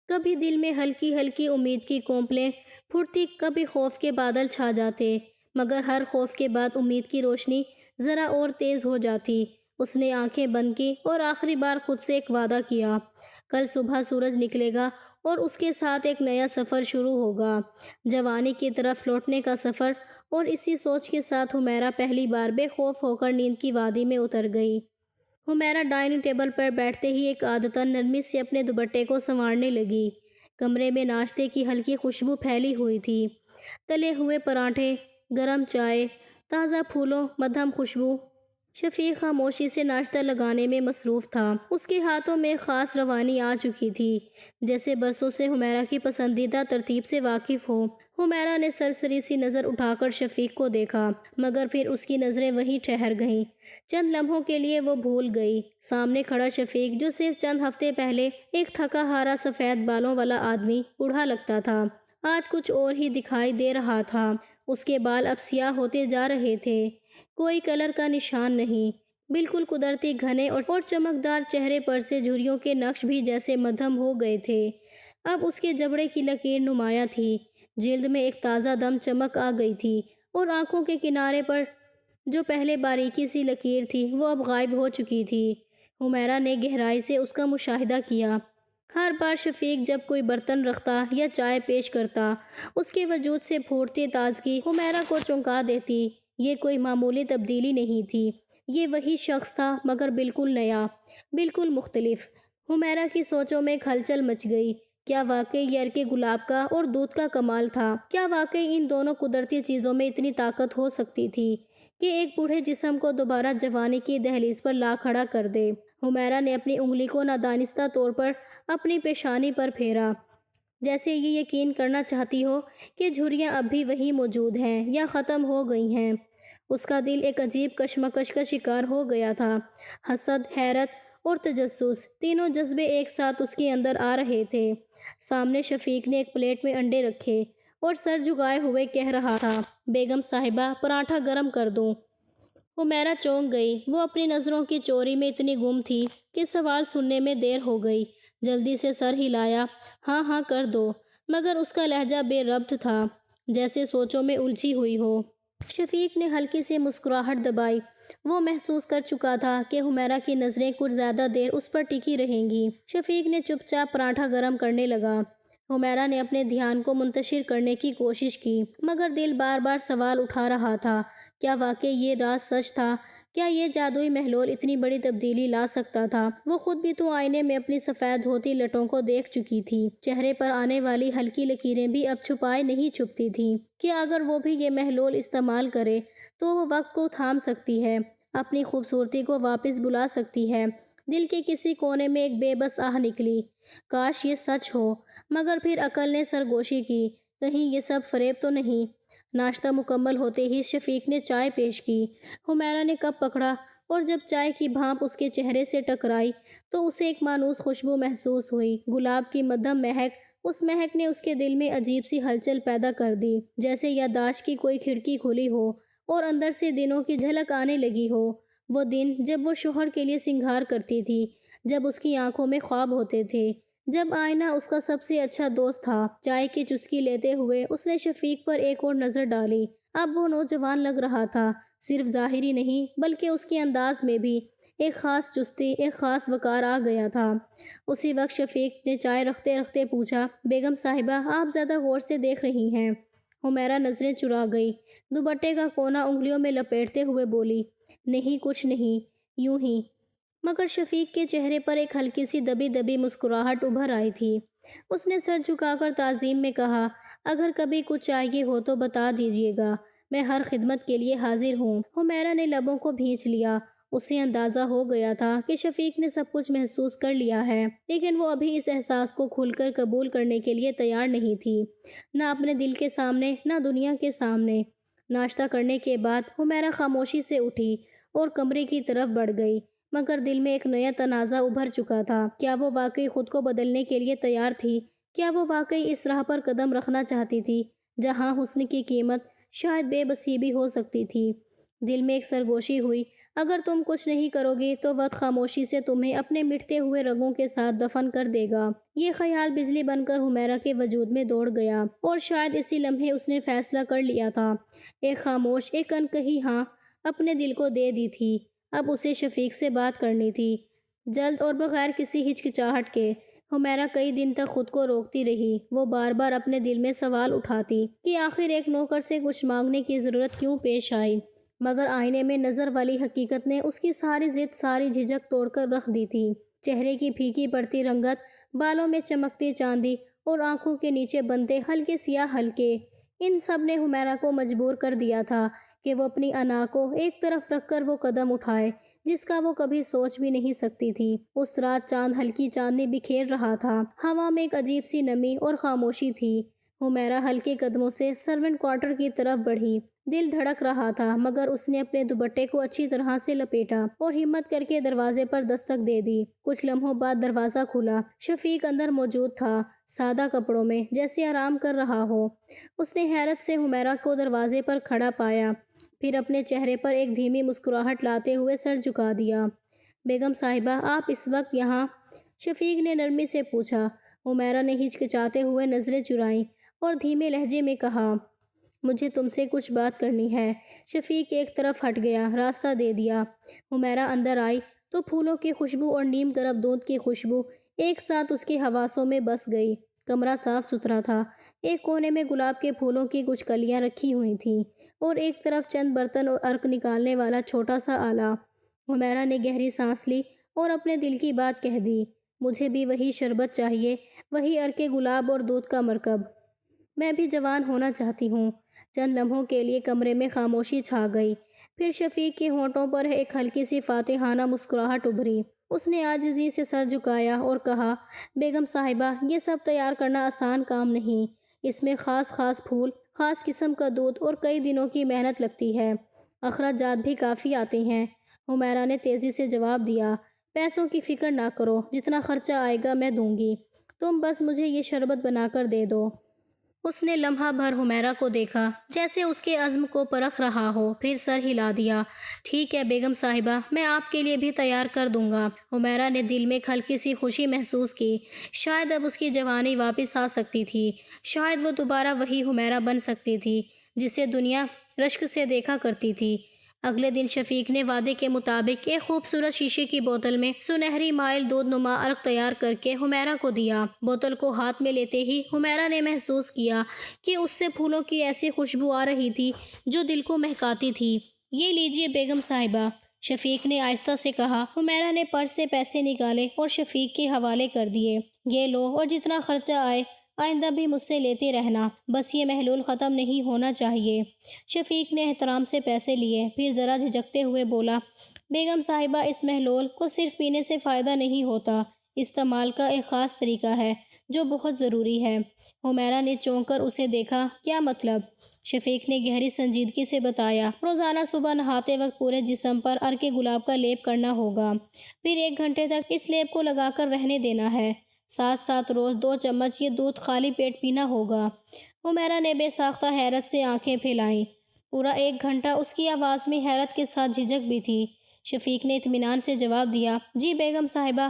کبھی دل میں ہلکی ہلکی امید کی کونپلیں پھوٹتی، کبھی خوف کے بادل چھا جاتے، مگر ہر خوف کے بعد امید کی روشنی ذرا اور تیز ہو جاتی۔ اس نے آنکھیں بند کی اور آخری بار خود سے ایک وعدہ کیا، کل صبح سورج نکلے گا اور اس کے ساتھ ایک نیا سفر شروع ہوگا، جوانی کی طرف لوٹنے کا سفر۔ اور اسی سوچ کے ساتھ حمیرہ پہلی بار بے خوف ہو کر نیند کی وادی میں اتر گئی۔ حمیرہ ڈائننگ ٹیبل پر بیٹھتے ہی ایک عادتاً نرمی سے اپنے دوپٹے کو سنوارنے لگی۔ کمرے میں ناشتے کی ہلکی خوشبو پھیلی ہوئی تھی، تلے ہوئے پراٹھے، گرم چائے، تازہ پھولوں، مدھم خوشبو۔ شفیق خاموشی سے ناشتہ لگانے میں مصروف تھا۔ اس کے ہاتھوں میں خاص روانی آ چکی تھی، جیسے برسوں سے حمیرہ کی پسندیدہ ترتیب سے واقف ہو۔ حمیرہ نے سرسری سی نظر اٹھا کر شفیق کو دیکھا، مگر پھر اس کی نظریں وہیں ٹھہر گئیں۔ چند لمحوں کے لیے وہ بھول گئی سامنے کھڑا شفیق، جو صرف چند ہفتے پہلے ایک تھکا ہارا سفید بالوں والا آدمی بوڑھا لگتا تھا، آج کچھ اور ہی دکھائی دے رہا تھا۔ اس کے بال اب سیاہ ہوتے جا رہے تھے، کوئی کلر کا نشان نہیں، بالکل قدرتی گھنے اور چمکدار۔ چہرے پر سے جھریوں کے نقش بھی جیسے مدھم ہو گئے تھے۔ اب اس کے جبڑے کی لکیر نمایاں تھی، جلد میں ایک تازہ دم چمک آ گئی تھی، اور آنکھوں کے کنارے پر جو پہلے باریکی سی لکیر تھی وہ اب غائب ہو چکی تھی۔ حمیرہ نے گہرائی سے اس کا مشاہدہ کیا۔ ہر بار شفیق جب کوئی برتن رکھتا یا چائے پیش کرتا، اس کے وجود سے پھوٹتی تازگی حمیرہ کو چونکا دیتی۔ یہ کوئی معمولی تبدیلی نہیں تھی، یہ وہی شخص تھا، مگر بالکل نیا، بالکل مختلف۔ حمیرہ کی سوچوں میں ایک ہلچل مچ گئی۔ کیا واقعی یہ ارکے گلاب کا اور دودھ کا کمال تھا؟ کیا واقعی ان دونوں قدرتی چیزوں میں اتنی طاقت ہو سکتی تھی کہ ایک بوڑھے جسم کو دوبارہ جوانی کی دہلیز پر لا کھڑا کر دے؟ حمیرہ نے اپنی انگلی کو نادانستہ طور پر اپنی پیشانی پر پھیرا، جیسے یہ یقین کرنا چاہتی ہو کہ جھریاں اب بھی وہیں موجود ہیں یا ختم ہو گئی ہیں۔ اس کا دل ایک عجیب کشمکش کا شکار ہو گیا تھا۔ حسد، حیرت اور تجسس، تینوں جذبے ایک ساتھ اس کے اندر آ رہے تھے۔ سامنے شفیق نے ایک پلیٹ میں انڈے رکھے اور سر جھکائے ہوئے کہہ رہا تھا، بیگم صاحبہ، پراٹھا گرم کر دوں؟ حمیرہ چونک گئی۔ وہ اپنی نظروں کی چوری میں اتنی گم تھی کہ سوال سننے میں دیر ہو گئی۔ جلدی سے سر ہلایا، ہاں ہاں کر دو، مگر اس کا لہجہ بے ربط تھا، جیسے سوچوں میں الجھی ہوئی ہو۔ شفیق نے ہلکی سی مسکراہٹ دبائی۔ وہ محسوس کر چکا تھا کہ حمیرہ کی نظریں کچھ زیادہ دیر اس پر ٹکی رہیں گی۔ شفیق نے چپ چاپ پراٹھا گرم کرنے لگا۔ حمیرہ نے اپنے دھیان کو منتشر کرنے کی کوشش کی، مگر دل بار بار سوال اٹھا رہا تھا، کیا واقعی یہ راز سچ تھا؟ کیا یہ جادوئی محلول اتنی بڑی تبدیلی لا سکتا تھا؟ وہ خود بھی تو آئینے میں اپنی سفید ہوتی لٹوں کو دیکھ چکی تھی۔ چہرے پر آنے والی ہلکی لکیریں بھی اب چھپائے نہیں چھپتی تھیں۔ کیا اگر وہ بھی یہ محلول استعمال کرے تو وہ وقت کو تھام سکتی ہے، اپنی خوبصورتی کو واپس بلا سکتی ہے؟ دل کے کسی کونے میں ایک بے بس آہ نکلی، کاش یہ سچ ہو۔ مگر پھر عقل نے سرگوشی کی، کہیں یہ سب فریب تو نہیں؟ ناشتہ مکمل ہوتے ہی شفیق نے چائے پیش کی۔ حمیرہ نے کپ پکڑا، اور جب چائے کی بھاپ اس کے چہرے سے ٹکرائی تو اسے ایک مانوس خوشبو محسوس ہوئی، گلاب کی مدھم مہک۔ اس مہک نے اس کے دل میں عجیب سی ہلچل پیدا کر دی، جیسے یادداشت کی کوئی کھڑکی کھلی ہو اور اندر سے دنوں کی جھلک آنے لگی ہو۔ وہ دن جب وہ شوہر کے لیے سنگھار کرتی تھی، جب اس کی آنکھوں میں خواب ہوتے تھے، جب آئینہ اس کا سب سے اچھا دوست تھا۔ چائے کی چسکی لیتے ہوئے اس نے شفیق پر ایک اور نظر ڈالی۔ اب وہ نوجوان لگ رہا تھا، صرف ظاہری نہیں بلکہ اس کے انداز میں بھی ایک خاص چستی، ایک خاص وقار آ گیا تھا۔ اسی وقت شفیق نے چائے رکھتے رکھتے پوچھا، بیگم صاحبہ، آپ زیادہ غور سے دیکھ رہی ہیں؟ حمیرہ نظریں چرا گئی، دوپٹے کا کونا انگلیوں میں لپیٹتے ہوئے بولی، نہیں کچھ نہیں، یوں ہی۔ مگر شفیق کے چہرے پر ایک ہلکی سی دبی دبی مسکراہٹ ابھر آئی تھی۔ اس نے سر جھکا کر تعظیم میں کہا، اگر کبھی کچھ چاہیے ہو تو بتا دیجیے گا، میں ہر خدمت کے لیے حاضر ہوں۔ حمیرہ نے لبوں کو بھینچ لیا۔ اسے اندازہ ہو گیا تھا کہ شفیق نے سب کچھ محسوس کر لیا ہے، لیکن وہ ابھی اس احساس کو کھل کر قبول کرنے کے لیے تیار نہیں تھی، نہ اپنے دل کے سامنے، نہ دنیا کے سامنے۔ ناشتہ کرنے کے بعد حمیرہ خاموشی سے اٹھی اور کمرے کی طرف بڑھ گئی، مگر دل میں ایک نیا تنازع ابھر چکا تھا۔ کیا وہ واقعی خود کو بدلنے کے لیے تیار تھی؟ کیا وہ واقعی اس راہ پر قدم رکھنا چاہتی تھی جہاں حسن کی قیمت شاید بے بسی بھی ہو سکتی تھی؟ دل میں ایک سرگوشی ہوئی، اگر تم کچھ نہیں کرو گی تو وقت خاموشی سے تمہیں اپنے مٹتے ہوئے رگوں کے ساتھ دفن کر دے گا۔ یہ خیال بجلی بن کر حمیرہ کے وجود میں دوڑ گیا، اور شاید اسی لمحے اس نے فیصلہ کر لیا تھا۔ ایک خاموش، ایک انکہی ہاں اپنے دل کو دے دی تھی۔ اب اسے شفیق سے بات کرنی تھی، جلد اور بغیر کسی ہچکچاہٹ کے۔ حمیرہ کئی دن تک خود کو روکتی رہی۔ وہ بار بار اپنے دل میں سوال اٹھاتی کہ آخر ایک نوکر سے کچھ مانگنے کی ضرورت کیوں پیش آئی، مگر آئینے میں نظر والی حقیقت نے اس کی ساری ضد، ساری جھجک توڑ کر رکھ دی تھی۔ چہرے کی پھیکی پڑتی رنگت، بالوں میں چمکتی چاندی اور آنکھوں کے نیچے بنتے ہلکے سیاہ حلقے، ان سب نے حمیرہ کو مجبور کر دیا تھا کہ وہ اپنی انا کو ایک طرف رکھ کر وہ قدم اٹھائے جس کا وہ کبھی سوچ بھی نہیں سکتی تھی۔ اس رات چاند ہلکی چاندنی بکھیر رہا تھا، ہوا میں ایک عجیب سی نمی اور خاموشی تھی۔ حمیرہ ہلکے قدموں سے سرونٹ کوارٹر کی طرف بڑھی۔ دل دھڑک رہا تھا مگر اس نے اپنے دوپٹے کو اچھی طرح سے لپیٹا اور ہمت کر کے دروازے پر دستک دے دی۔ کچھ لمحوں بعد دروازہ کھلا۔ شفیق اندر موجود تھا، سادہ کپڑوں میں، جیسے آرام کر رہا ہو۔ اس نے حیرت سے حمیرہ کو دروازے پر کھڑا پایا، پھر اپنے چہرے پر ایک دھیمی مسکراہٹ لاتے ہوئے سر جھکا دیا۔ بیگم صاحبہ، آپ اس وقت یہاں؟ شفیق نے نرمی سے پوچھا۔ حمیرہ نے ہچکچاتے ہوئے نظریں چرائیں اور دھیمے لہجے میں کہا، مجھے تم سے کچھ بات کرنی ہے۔ شفیق ایک طرف ہٹ گیا، راستہ دے دیا۔ حمیرہ اندر آئی تو پھولوں کی خوشبو اور نیم گرم دودھ کی خوشبو ایک ساتھ اس کے حواسوں میں بس گئی۔ کمرہ صاف ستھرا تھا۔ ایک کونے میں گلاب کے پھولوں کی کچھ کلیاں رکھی ہوئی تھیں اور ایک طرف چند برتن اور عرق نکالنے والا چھوٹا سا آلہ۔ حمیرہ نے گہری سانس لی اور اپنے دل کی بات کہہ دی، مجھے بھی وہی شربت چاہیے، وہی عرق گلاب اور دودھ کا مرکب۔ میں بھی جوان ہونا چاہتی ہوں۔ چند لمحوں کے لیے کمرے میں خاموشی چھا گئی، پھر شفیق کے ہونٹوں پر ایک ہلکی سی فاتحانہ مسکراہٹ ابھری۔ اس نے عاجزی سے سر جھکایا اور کہا، بیگم صاحبہ، یہ سب تیار کرنا آسان کام نہیں۔ اس میں خاص پھول، خاص قسم کا دودھ اور کئی دنوں کی محنت لگتی ہے۔ اخراجات بھی کافی آتے ہیں۔ حمیرہ نے تیزی سے جواب دیا، پیسوں کی فکر نہ کرو، جتنا خرچہ آئے گا میں دوں گی، تم بس مجھے یہ شربت بنا کر دے دو۔ اس نے لمحہ بھر حمیرہ کو دیکھا جیسے اس کے عزم کو پرکھ رہا ہو، پھر سر ہلا دیا۔ ٹھیک ہے بیگم صاحبہ، میں آپ کے لیے بھی تیار کر دوں گا۔ حمیرہ نے دل میں ایک ہلکی سی خوشی محسوس کی۔ شاید اب اس کی جوانی واپس آ سکتی تھی، شاید وہ دوبارہ وہی حمیرہ بن سکتی تھی جسے دنیا رشک سے دیکھا کرتی تھی۔ اگلے دن شفیق نے وعدے کے مطابق ایک خوبصورت شیشے کی بوتل میں سنہری مائل دودھ نما عرق تیار کر کے حمیرہ کو دیا۔ بوتل کو ہاتھ میں لیتے ہی حمیرہ نے محسوس کیا کہ اس سے پھولوں کی ایسی خوشبو آ رہی تھی جو دل کو مہکاتی تھی۔ یہ لیجئے بیگم صاحبہ، شفیق نے آہستہ سے کہا۔ حمیرہ نے پرس سے پیسے نکالے اور شفیق کے حوالے کر دیے۔ یہ لو، اور جتنا خرچہ آئے آئندہ بھی مجھ سے لیتے رہنا، بس یہ محلول ختم نہیں ہونا چاہیے۔ شفیق نے احترام سے پیسے لیے، پھر ذرا جھجکتے ہوئے بولا، بیگم صاحبہ، اس محلول کو صرف پینے سے فائدہ نہیں ہوتا، استعمال کا ایک خاص طریقہ ہے جو بہت ضروری ہے۔ حمیرہ نے چونک کر اسے دیکھا، کیا مطلب؟ شفیق نے گہری سنجیدگی سے بتایا، روزانہ صبح نہاتے وقت پورے جسم پر عرق گلاب کا لیپ کرنا ہوگا، پھر 1 گھنٹے تک اس لیپ کو لگا کر رہنے دینا ہے، ساتھ ساتھ روز 2 چمچ یہ دودھ خالی پیٹ پینا ہوگا۔ حمیرہ نے بے ساختہ حیرت سے آنکھیں پھیلائیں۔ پورا 1 گھنٹہ؟ اس کی آواز میں حیرت کے ساتھ جھجک بھی تھی۔ شفیق نے اطمینان سے جواب دیا، جی بیگم صاحبہ،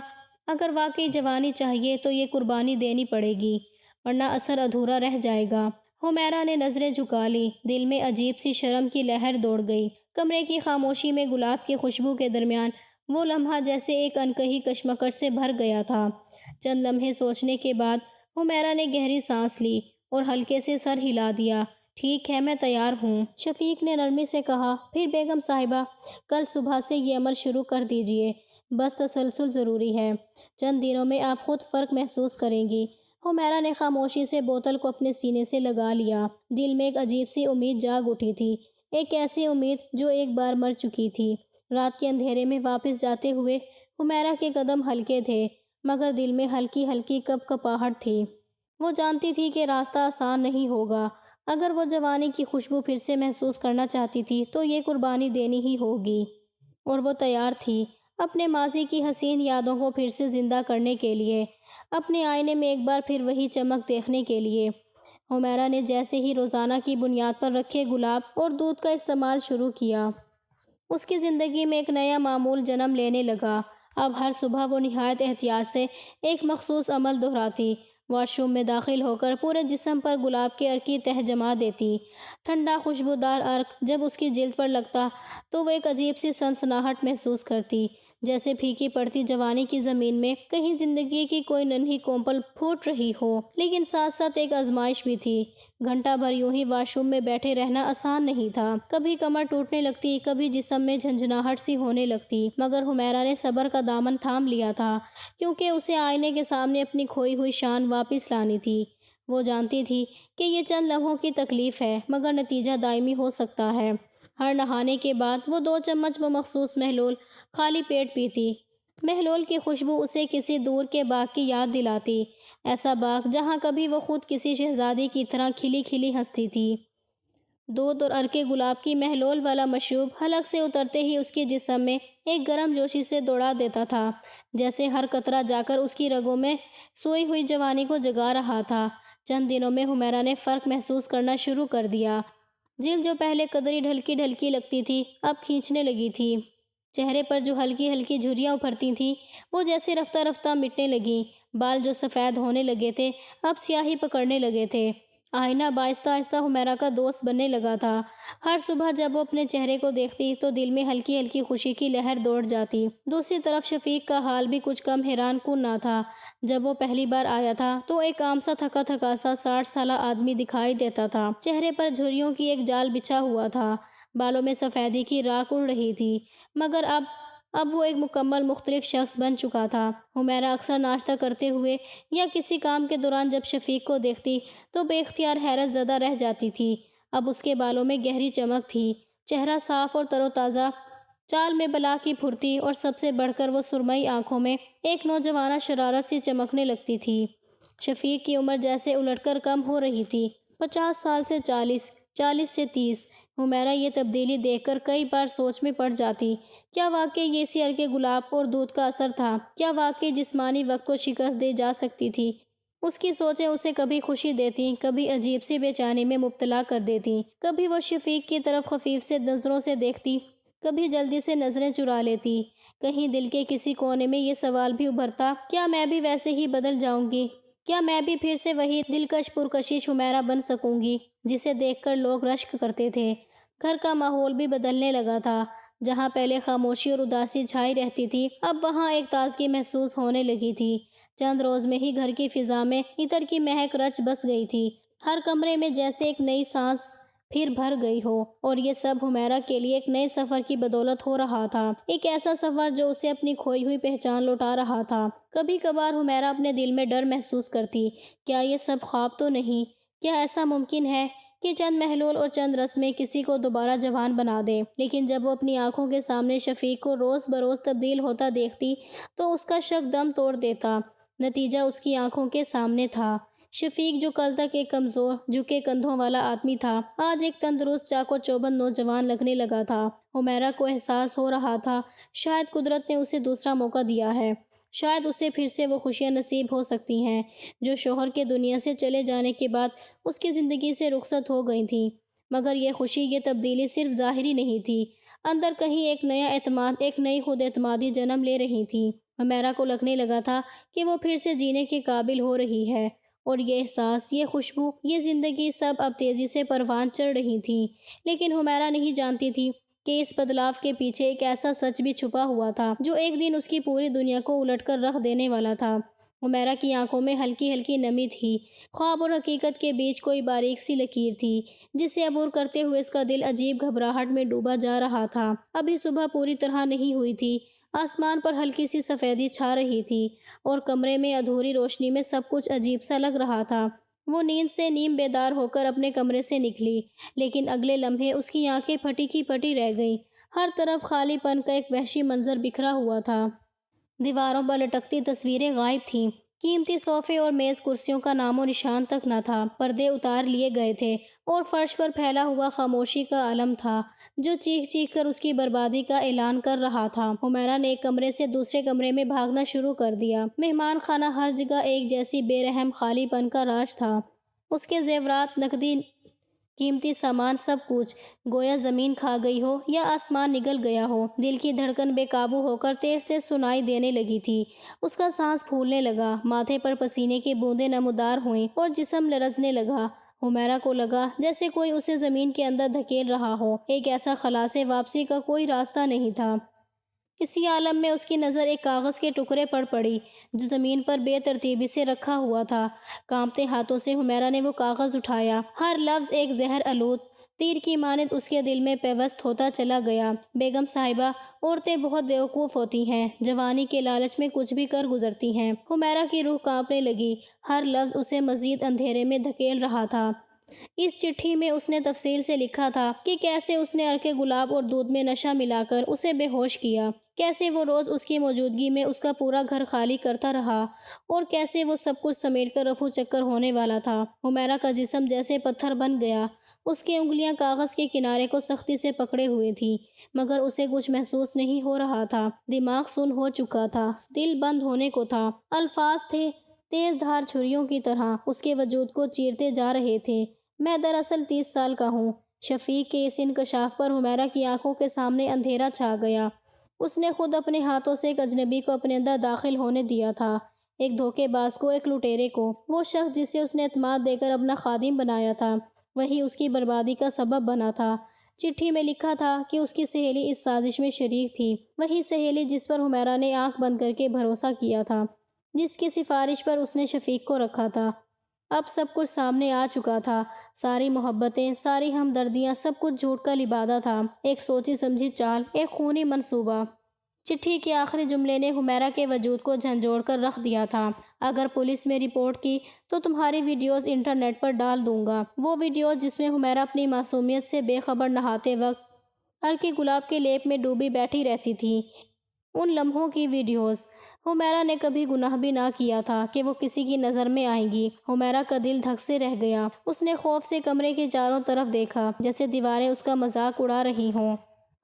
اگر واقعی جوانی چاہیے تو یہ قربانی دینی پڑے گی، ورنہ اثر ادھورا رہ جائے گا۔ حمیرہ نے نظریں جھکا لیں، دل میں عجیب سی شرم کی لہر دوڑ گئی۔ کمرے کی خاموشی میں گلاب کی خوشبو کے درمیان وہ لمحہ جیسے ایک انکہی کشمکش سے بھر گیا تھا۔ چند لمحے سوچنے کے بعد حمیرہ نے گہری سانس لی اور ہلکے سے سر ہلا دیا، ٹھیک ہے، میں تیار ہوں۔ شفیق نے نرمی سے کہا، پھر بیگم صاحبہ، کل صبح سے یہ عمل شروع کر دیجئے، بس تسلسل ضروری ہے، چند دنوں میں آپ خود فرق محسوس کریں گی۔ حمیرہ نے خاموشی سے بوتل کو اپنے سینے سے لگا لیا۔ دل میں ایک عجیب سی امید جاگ اٹھی تھی، ایک ایسی امید جو ایک بار مر چکی تھی۔ رات کے اندھیرے میں واپس جاتے ہوئے حمیرہ کے قدم ہلکے تھے مگر دل میں ہلکی ہلکی کپ کپاہٹ تھی۔ وہ جانتی تھی کہ راستہ آسان نہیں ہوگا۔ اگر وہ جوانی کی خوشبو پھر سے محسوس کرنا چاہتی تھی تو یہ قربانی دینی ہی ہوگی، اور وہ تیار تھی اپنے ماضی کی حسین یادوں کو پھر سے زندہ کرنے کے لیے، اپنے آئینے میں ایک بار پھر وہی چمک دیکھنے کے لیے۔ حمیرہ نے جیسے ہی روزانہ کی بنیاد پر رکھے گلاب اور دودھ کا استعمال شروع کیا، اس کی زندگی میں ایک نیا معمول جنم لینے لگا۔ اب ہر صبح وہ نہایت احتیاط سے ایک مخصوص عمل دہراتی، واش روم میں داخل ہو کر پورے جسم پر گلاب کے عرق کی تہہ جما دیتی۔ ٹھنڈا خوشبودار عرق جب اس کی جلد پر لگتا تو وہ ایک عجیب سی سنسناہٹ محسوس کرتی، جیسے پھیکی پڑتی جوانی کی زمین میں کہیں زندگی کی کوئی ننھی کومپل پھوٹ رہی ہو۔ لیکن ساتھ ساتھ ایک آزمائش بھی تھی۔ گھنٹہ بھر یوں ہی واش روم میں بیٹھے رہنا آسان نہیں تھا، کبھی کمر ٹوٹنے لگتی، کبھی جسم میں جھنجھناہٹ سی ہونے لگتی، مگر حمیرہ نے صبر کا دامن تھام لیا تھا، کیونکہ اسے آئینے کے سامنے اپنی کھوئی ہوئی شان واپس لانی تھی۔ وہ جانتی تھی کہ یہ چند لمحوں کی تکلیف ہے مگر نتیجہ دائمی ہو سکتا ہے۔ ہر نہانے کے بعد وہ 2 چمچ وہ مخصوص محلول خالی پیٹ پیتی۔ محلول کی خوشبو اسے کسی دور کے باغ کی یاد دلاتی، ایسا باغ جہاں کبھی وہ خود کسی شہزادی کی طرح کھلی کھلی ہنستی تھی۔ دودھ اور عرق گلاب کی محلول والا مشروب حلق سے اترتے ہی اس کے جسم میں ایک گرم جوشی سے دوڑا دیتا تھا، جیسے ہر قطرہ جا کر اس کی رگوں میں سوئی ہوئی جوانی کو جگا رہا تھا۔ چند دنوں میں حمیرہ نے فرق محسوس کرنا شروع کر دیا۔ جلد جو پہلے قدری ڈھلکی ڈھلکی لگتی تھی اب کھینچنے لگی تھی۔ چہرے پر جو ہلکی ہلکی جھریاں ابھرتی تھیں وہ جیسے رفتہ رفتہ مٹنے لگیں۔ بال جو سفید ہونے لگے تھے اب سیاہی پکڑنے لگے تھے۔ آئینہ آہستہ آہستہ حمیرہ کا دوست بننے لگا تھا۔ ہر صبح جب وہ اپنے چہرے کو دیکھتی تو دل میں ہلکی ہلکی خوشی کی لہر دوڑ جاتی۔ دوسری طرف شفیق کا حال بھی کچھ کم حیران کن نہ تھا۔ جب وہ پہلی بار آیا تھا تو ایک عام سا تھکا تھکا سا 60 سالہ آدمی دکھائی دیتا تھا۔ چہرے پر جھریوں کی ایک جال بچھا ہوا تھا، بالوں میں سفیدی کی راکھ اڑ رہی تھی، مگر اب وہ ایک مکمل مختلف شخص بن چکا تھا۔ حمیرہ اکثر ناشتہ کرتے ہوئے یا کسی کام کے دوران جب شفیق کو دیکھتی تو بے اختیار حیرت زدہ رہ جاتی تھی۔ اب اس کے بالوں میں گہری چمک تھی، چہرہ صاف اور تر و تازہ، چال میں بلا کی پھرتی، اور سب سے بڑھ کر وہ سرمئی آنکھوں میں ایک نوجوانہ شرارت سی چمکنے لگتی تھی۔ شفیق کی عمر جیسے الٹ کر کم ہو رہی تھی، 50 سال سے 40، 40 سے 30۔ حمیرہ یہ تبدیلی دیکھ کر کئی بار سوچ میں پڑ جاتی، کیا واقعی یہ اسی عرق گلاب اور دودھ کا اثر تھا؟ کیا واقعی جسمانی وقت کو شکست دی جا سکتی تھی؟ اس کی سوچیں اسے کبھی خوشی دیتی، کبھی عجیب سی بے چینی میں مبتلا کر دیتی۔ کبھی وہ شفیق کی طرف خفیف سے نظروں سے دیکھتی، کبھی جلدی سے نظریں چرا لیتی۔ کہیں دل کے کسی کونے میں یہ سوال بھی ابھرتا، کیا میں بھی ویسے ہی بدل جاؤں گی؟ کیا میں بھی پھر سے وہی دلکش پرکشش حمیرہ بن سکوں گی جسے دیکھ کر لوگ رشک کرتے تھے؟ گھر کا ماحول بھی بدلنے لگا تھا۔ جہاں پہلے خاموشی اور اداسی چھائی رہتی تھی اب وہاں ایک تازگی محسوس ہونے لگی تھی۔ چند روز میں ہی گھر کی فضا میں عطر کی مہک رچ بس گئی تھی، ہر کمرے میں جیسے ایک نئی سانس پھر بھر گئی ہو، اور یہ سب حمیرہ کے لیے ایک نئے سفر کی بدولت ہو رہا تھا، ایک ایسا سفر جو اسے اپنی کھوئی ہوئی پہچان لوٹا رہا تھا۔ کبھی کبھار حمیرہ اپنے دل میں ڈر محسوس کرتی، کیا یہ سب خواب تو نہیں؟ کیا ایسا ممکن ہے کہ چند محلول اور چند رسمیں کسی کو دوبارہ جوان بنا دے؟ لیکن جب وہ اپنی آنکھوں کے سامنے شفیق کو روز بروز تبدیل ہوتا دیکھتی تو اس کا شک دم توڑ دیتا۔ نتیجہ اس کی آنکھوں کے سامنے تھا۔ شفیق جو کل تک ایک کمزور، جھکے کندھوں والا آدمی تھا، آج ایک تندرست، چاق و چوبند نوجوان لگنے لگا تھا۔ حمیرہ کو احساس ہو رہا تھا شاید قدرت نے اسے دوسرا موقع دیا ہے، شاید اسے پھر سے وہ خوشیاں نصیب ہو سکتی ہیں جو شوہر کے دنیا سے چلے جانے کے بعد اس کی زندگی سے رخصت ہو گئی تھیں۔ مگر یہ خوشی، یہ تبدیلی صرف ظاہری نہیں تھی، اندر کہیں ایک نیا اعتماد، ایک نئی خود اعتمادی جنم لے رہی تھی۔ حمیرہ کو لگنے لگا تھا کہ وہ پھر سے جینے کے قابل ہو رہی ہے، اور یہ احساس، یہ خوشبو، یہ زندگی سب اب تیزی سے پروان چڑھ رہی تھیں۔ لیکن حمیرہ نہیں جانتی تھی کہ اس بدلاؤ کے پیچھے ایک ایسا سچ بھی چھپا ہوا تھا جو ایک دن اس کی پوری دنیا کو الٹ کر رکھ دینے والا تھا۔ حمیرہ کی آنکھوں میں ہلکی ہلکی نمی تھی، خواب اور حقیقت کے بیچ کوئی باریک سی لکیر تھی جسے عبور کرتے ہوئے اس کا دل عجیب گھبراہٹ میں ڈوبا جا رہا تھا۔ ابھی صبح پوری طرح نہیں ہوئی تھی، آسمان پر ہلکی سی سفیدی چھا رہی تھی، اور کمرے میں ادھوری روشنی میں سب کچھ عجیب سا لگ رہا تھا۔ وہ نیند سے نیم بیدار ہو کر اپنے کمرے سے نکلی، لیکن اگلے لمحے اس کی آنکھیں پھٹی کی پھٹی رہ گئیں۔ ہر طرف خالی پن کا ایک وحشی منظر بکھرا ہوا تھا۔ دیواروں پر لٹکتی تصویریں غائب تھیں، قیمتی صوفے اور میز کرسیوں کا نام و نشان تک نہ تھا، پردے اتار لیے گئے تھے، اور فرش پر پھیلا ہوا خاموشی کا عالم تھا جو چیخ چیخ کر اس کی بربادی کا اعلان کر رہا تھا۔ حمیرہ نے ایک کمرے سے دوسرے کمرے میں بھاگنا شروع کر دیا۔ مہمان خانہ ہر جگہ ایک جیسی بے رحم خالی پن کا راج تھا۔ اس کے زیورات، نقدی، قیمتی سامان، سب کچھ گویا زمین کھا گئی ہو یا آسمان نگل گیا ہو۔ دل کی دھڑکن بے قابو ہو کر تیز تیز سنائی دینے لگی تھی، اس کا سانس پھولنے لگا، ماتھے پر پسینے کی بوندیں نمودار ہوئیں اور جسم لرزنے لگا۔ حمیرہ کو لگا جیسے کوئی اسے زمین کے اندر دھکیل رہا ہو، ایک ایسا خلا سے واپسی کا کوئی راستہ نہیں تھا۔ اسی عالم میں اس کی نظر ایک کاغذ کے ٹکڑے پر پڑی جو زمین پر بے ترتیبی سے رکھا ہوا تھا۔ کانپتے ہاتھوں سے حمیرہ نے وہ کاغذ اٹھایا، ہر لفظ ایک زہر آلود تیر کی مانند اس کے دل میں پیوست ہوتا چلا گیا۔ بیگم صاحبہ، عورتیں بہت بیوقوف ہوتی ہیں، جوانی کے لالچ میں کچھ بھی کر گزرتی ہیں۔ حمیرہ کی روح کانپنے لگی، ہر لفظ اسے مزید اندھیرے میں دھکیل رہا تھا۔ اس چٹھی میں اس نے تفصیل سے لکھا تھا کہ کیسے اس نے عرق گلاب اور دودھ میں نشہ ملا کر اسے بے ہوش کیا، کیسے وہ روز اس کی موجودگی میں اس کا پورا گھر خالی کرتا رہا، اور کیسے وہ سب کچھ سمیٹ کر رفو چکر ہونے والا تھا۔ حمیرہ کا جسم جیسے پتھر بن گیا، اس کی انگلیاں کاغذ کے کنارے کو سختی سے پکڑے ہوئے تھیں، مگر اسے کچھ محسوس نہیں ہو رہا تھا۔ دماغ سن ہو چکا تھا، دل بند ہونے کو تھا۔ الفاظ تھے تیز دھار چھریوں کی طرح، اس کے وجود کو چیرتے جا رہے تھے۔ میں دراصل 30 سال کا ہوں۔ شفیق کے اس انکشاف پر حمیرہ کی آنکھوں کے سامنے اندھیرا چھا گیا۔ اس نے خود اپنے ہاتھوں سے ایک اجنبی کو اپنے اندر داخل ہونے دیا تھا، ایک دھوکے باز کو، ایک لٹیرے کو۔ وہ شخص جسے اس نے اعتماد دے کر اپنا خادم بنایا تھا، وہی اس کی بربادی کا سبب بنا تھا۔ چٹھی میں لکھا تھا کہ اس کی سہیلی اس سازش میں شریک تھی، وہی سہیلی جس پر حمیرہ نے آنکھ بند کر کے بھروسہ کیا تھا، جس کی سفارش پر اس نے شفیق کو رکھا تھا۔ اب سب کچھ سامنے آ چکا تھا، ساری محبتیں، ساری ہمدردیاں، سب کچھ جھوٹ کا لبادہ تھا، ایک سوچی سمجھی چال، ایک خونی منصوبہ۔ چٹھی کے آخری جملے نے حمیرہ کے وجود کو جھنجھوڑ کر رکھ دیا تھا۔ اگر پولیس میں رپورٹ کی تو تمہاری ویڈیوز انٹرنیٹ پر ڈال دوں گا۔ وہ ویڈیوز جس میں حمیرہ اپنی معصومیت سے بے خبر نہاتے وقت عرق گلاب کے لیپ میں ڈوبی بیٹھی رہتی تھی، ان لمحوں کی ویڈیوز۔ حمیرہ نے کبھی گناہ بھی نہ کیا تھا کہ وہ کسی کی نظر میں آئیں گی۔ حمیرہ کا دل دھک سے رہ گیا۔ اس نے خوف سے کمرے کے چاروں طرف دیکھا، جیسے دیواریں اس کا مذاق اڑا رہی ہوں۔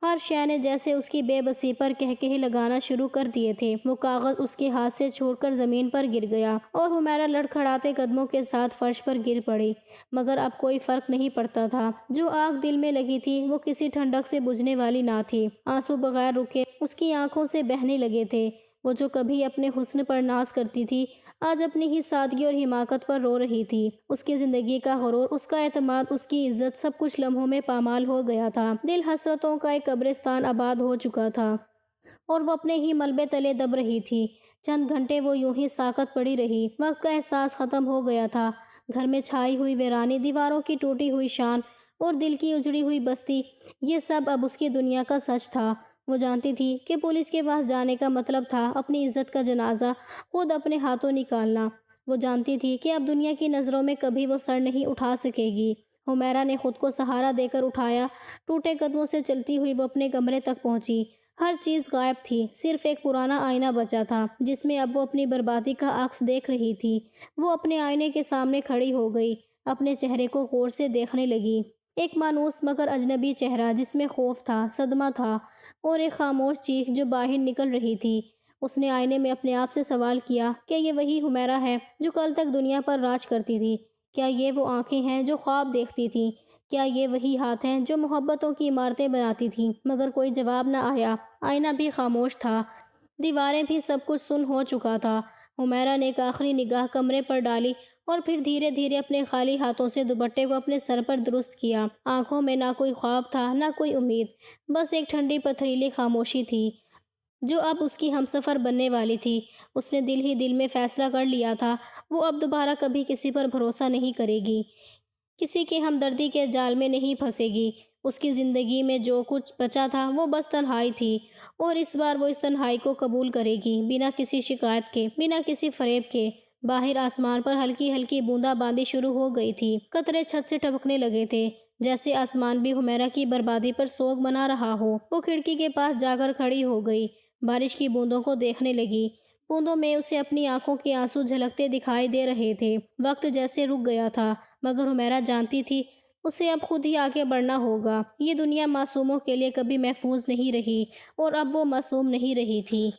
ہر شے نے جیسے اس کی بے بسی پر کہکہے لگانا شروع کر دیے تھے۔ وہ کاغذ اس کے ہاتھ سے چھوڑ کر زمین پر گر گیا اور حمیرہ لڑکھڑاتے قدموں کے ساتھ فرش پر گر پڑی، مگر اب کوئی فرق نہیں پڑتا تھا۔ جو آگ دل میں لگی تھی وہ کسی ٹھنڈک سے بجھنے والی نہ تھی۔ آنسو بغیر رکے اس کی آنکھوں سے بہنے لگے تھے۔ وہ جو کبھی اپنے حسن پر ناز کرتی تھی، آج اپنی ہی سادگی اور حماقت پر رو رہی تھی۔ اس کی زندگی کا غرور، اس کا اعتماد، اس کی عزت، سب کچھ لمحوں میں پامال ہو گیا تھا۔ دل حسرتوں کا ایک قبرستان آباد ہو چکا تھا اور وہ اپنے ہی ملبے تلے دب رہی تھی۔ چند گھنٹے وہ یوں ہی ساکت پڑی رہی۔ وقت کا احساس ختم ہو گیا تھا۔ گھر میں چھائی ہوئی ویرانی، دیواروں کی ٹوٹی ہوئی شان اور دل کی اجڑی ہوئی بستی، یہ سب اب اس کی دنیا کا سچ تھا۔ وہ جانتی تھی کہ پولیس کے پاس جانے کا مطلب تھا اپنی عزت کا جنازہ خود اپنے ہاتھوں نکالنا۔ وہ جانتی تھی کہ اب دنیا کی نظروں میں کبھی وہ سر نہیں اٹھا سکے گی۔ حمیرہ نے خود کو سہارا دے کر اٹھایا۔ ٹوٹے قدموں سے چلتی ہوئی وہ اپنے کمرے تک پہنچی۔ ہر چیز غائب تھی، صرف ایک پرانا آئینہ بچا تھا جس میں اب وہ اپنی بربادی کا عکس دیکھ رہی تھی۔ وہ اپنے آئینے کے سامنے کھڑی ہو گئی، اپنے چہرے کو غور سے دیکھنے لگی۔ ایک مانوس مگر اجنبی چہرہ جس میں خوف تھا، صدمہ تھا، اور ایک خاموش چیخ جو باہر نکل رہی تھی۔ اس نے آئینے میں اپنے آپ سے سوال کیا، کیا یہ وہی حمیرہ ہے جو کل تک دنیا پر راج کرتی تھی؟ کیا یہ وہ آنکھیں ہیں جو خواب دیکھتی تھیں؟ کیا یہ وہی ہاتھ ہیں جو محبتوں کی عمارتیں بناتی تھیں؟ مگر کوئی جواب نہ آیا۔ آئینہ بھی خاموش تھا، دیواریں بھی، سب کچھ سن ہو چکا تھا۔ حمیرہ نے ایک آخری نگاہ کمرے پر ڈالی اور پھر دھیرے دھیرے اپنے خالی ہاتھوں سے دوپٹے کو اپنے سر پر درست کیا۔ آنکھوں میں نہ کوئی خواب تھا، نہ کوئی امید، بس ایک ٹھنڈی پتھریلی خاموشی تھی جو اب اس کی ہمسفر بننے والی تھی۔ اس نے دل ہی دل میں فیصلہ کر لیا تھا، وہ اب دوبارہ کبھی کسی پر بھروسہ نہیں کرے گی، کسی کی ہمدردی کے جال میں نہیں پھنسے گی۔ اس کی زندگی میں جو کچھ بچا تھا وہ بس تنہائی تھی، اور اس بار وہ اس تنہائی کو قبول کرے گی، بنا کسی شکایت کے، بنا کسی فریب کے۔ باہر آسمان پر ہلکی ہلکی بوندا باندی شروع ہو گئی تھی، قطرے چھت سے ٹپکنے لگے تھے، جیسے آسمان بھی حمیرہ کی بربادی پر سوگ منا رہا ہو۔ وہ کھڑکی کے پاس جا کر کھڑی ہو گئی، بارش کی بوندوں کو دیکھنے لگی۔ بوندوں میں اسے اپنی آنکھوں کے آنسو جھلکتے دکھائی دے رہے تھے۔ وقت جیسے رک گیا تھا، مگر حمیرہ جانتی تھی اسے اب خود ہی آگے بڑھنا ہوگا۔ یہ دنیا معصوموں کے لیے کبھی محفوظ نہیں رہی، اور اب وہ معصوم نہیں رہی تھی۔